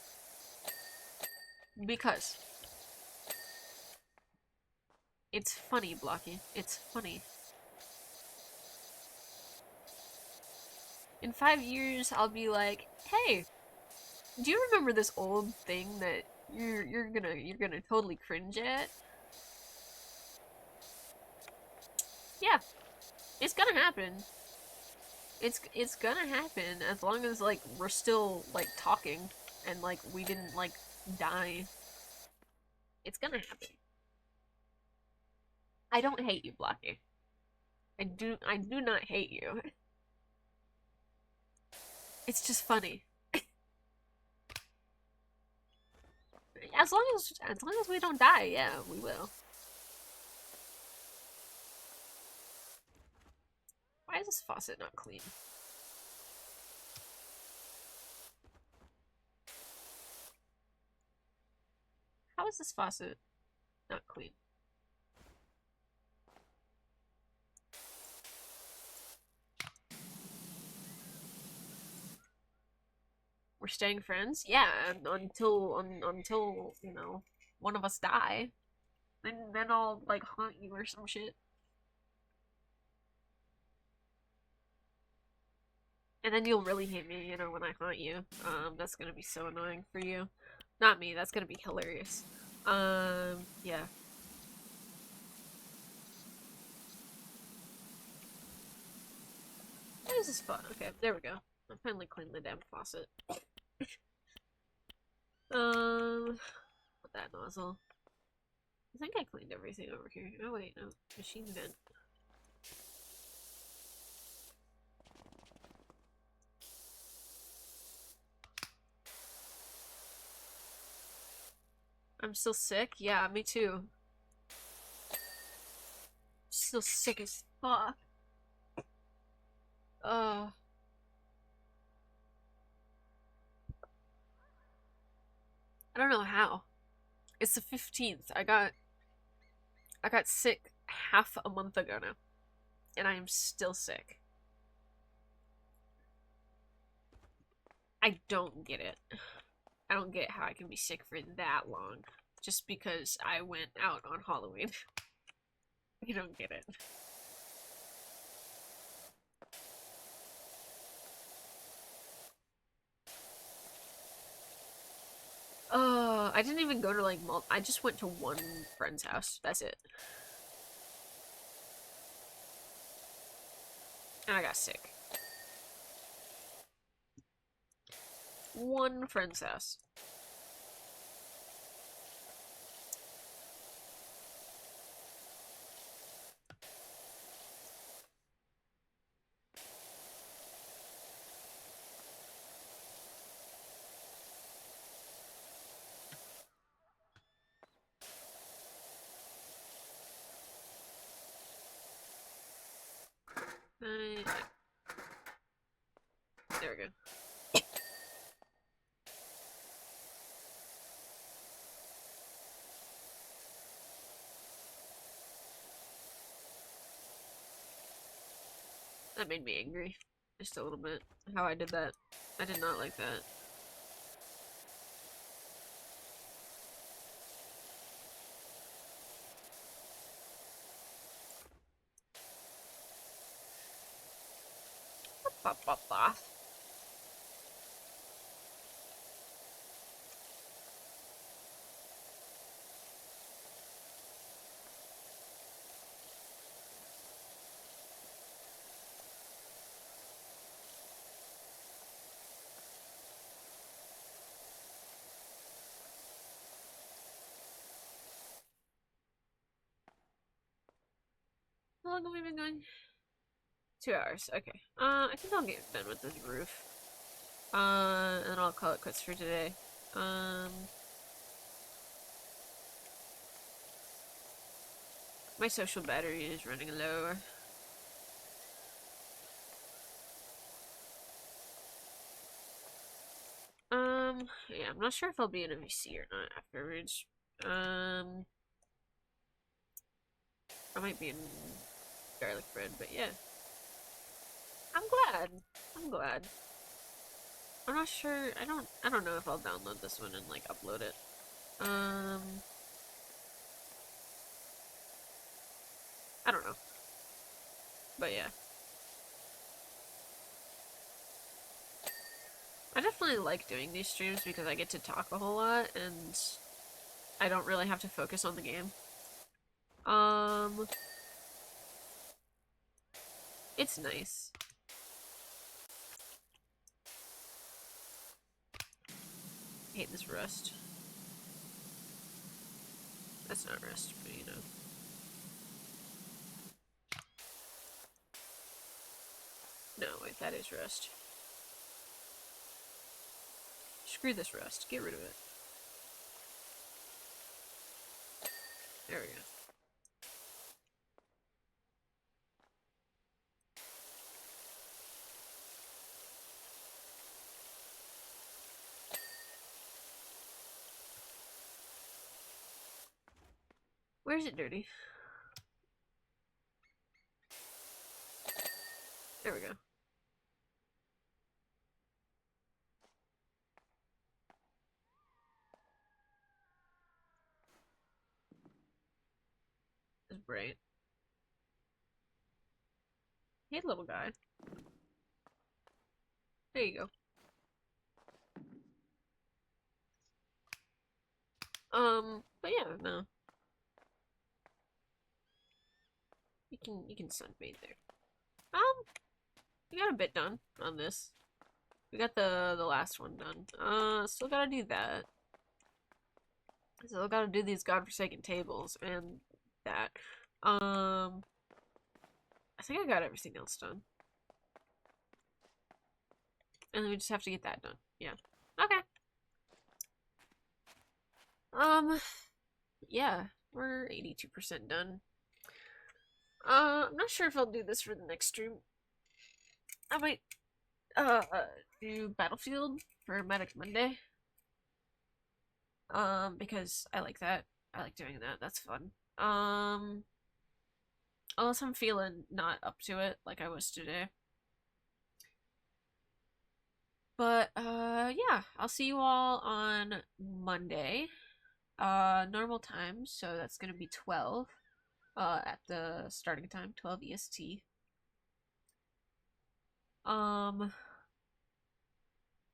Because it's funny, Blocky. It's funny. In 5 years, I'll be like, hey, do you remember this old thing that you're gonna totally cringe at? Yeah, it's gonna happen. It's gonna happen as long as like we're still like talking and like we didn't like die. It's gonna happen. I don't hate you, Blocky. I do not hate you. It's just funny. As long as we don't die, yeah, we will. Why is this faucet not clean? How is this faucet not clean? We're staying friends? Yeah, until one of us die. Then I'll like haunt you or some shit. And then you'll really hate me, when I haunt you. That's gonna be so annoying for you. Not me, that's gonna be hilarious. Yeah. What is this fun? Okay, there we go. I finally cleaned the damn faucet. With that nozzle. I think I cleaned everything over here. Oh wait, no. Machine vent. I'm still sick? Yeah, me too. Still sick as fuck. Uh, I don't know how. It's the 15th. I got sick half a month ago now. And I am still sick. I don't get it. I don't get how I can be sick for that long. Just because I went out on Halloween. I don't get it. I didn't even go to like I just went to one friend's house. That's it. And I got sick. One friend's house. There we go. That made me angry. Just a little bit. How I did that. I did not like that. Ba, ba, ba. How long have we been going? 2 hours. Okay. I think I'll get done with this roof. And I'll call it quits for today. My social battery is running low. Yeah, I'm not sure if I'll be in a VC or not afterwards. I might be in garlic bread, but yeah. I'm glad. I'm glad. I'm not sure. I don't know if I'll download this one and like upload it. I don't know. But yeah. I definitely like doing these streams because I get to talk a whole lot and I don't really have to focus on the game. It's nice. I hate this rust. That's not rust, but you know. No, wait, that is rust. Screw this rust. Get rid of it. There we go. Where's it dirty? There we go. It's bright. Hey, little guy. There you go. But yeah, no. You can sunbathe there. We got a bit done on this. We got the last one done. Still gotta do that. Still gotta do these godforsaken tables and that. I think I got everything else done. And then we just have to get that done. Yeah. Okay. Yeah, we're 82% done. I'm not sure if I'll do this for the next stream. I might, do Battlefield for Medic Monday. Because I like that. I like doing that. That's fun. Unless I'm feeling not up to it like I was today. But, yeah, I'll see you all on Monday. Normal time, so that's gonna be 12, at the starting time, 12 EST.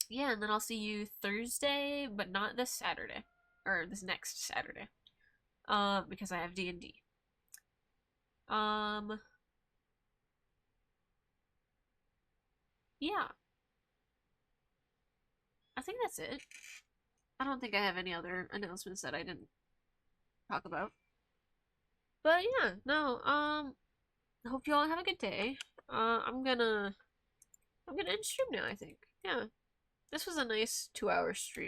Yeah, and then I'll see you Thursday, but not this Saturday, or this next Saturday, because I have D&D. Yeah, I think that's it. I don't think I have any other announcements that I didn't talk about. But yeah, no, hope you all have a good day. I'm gonna end stream now, I think. Yeah. This was a nice 2-hour stream.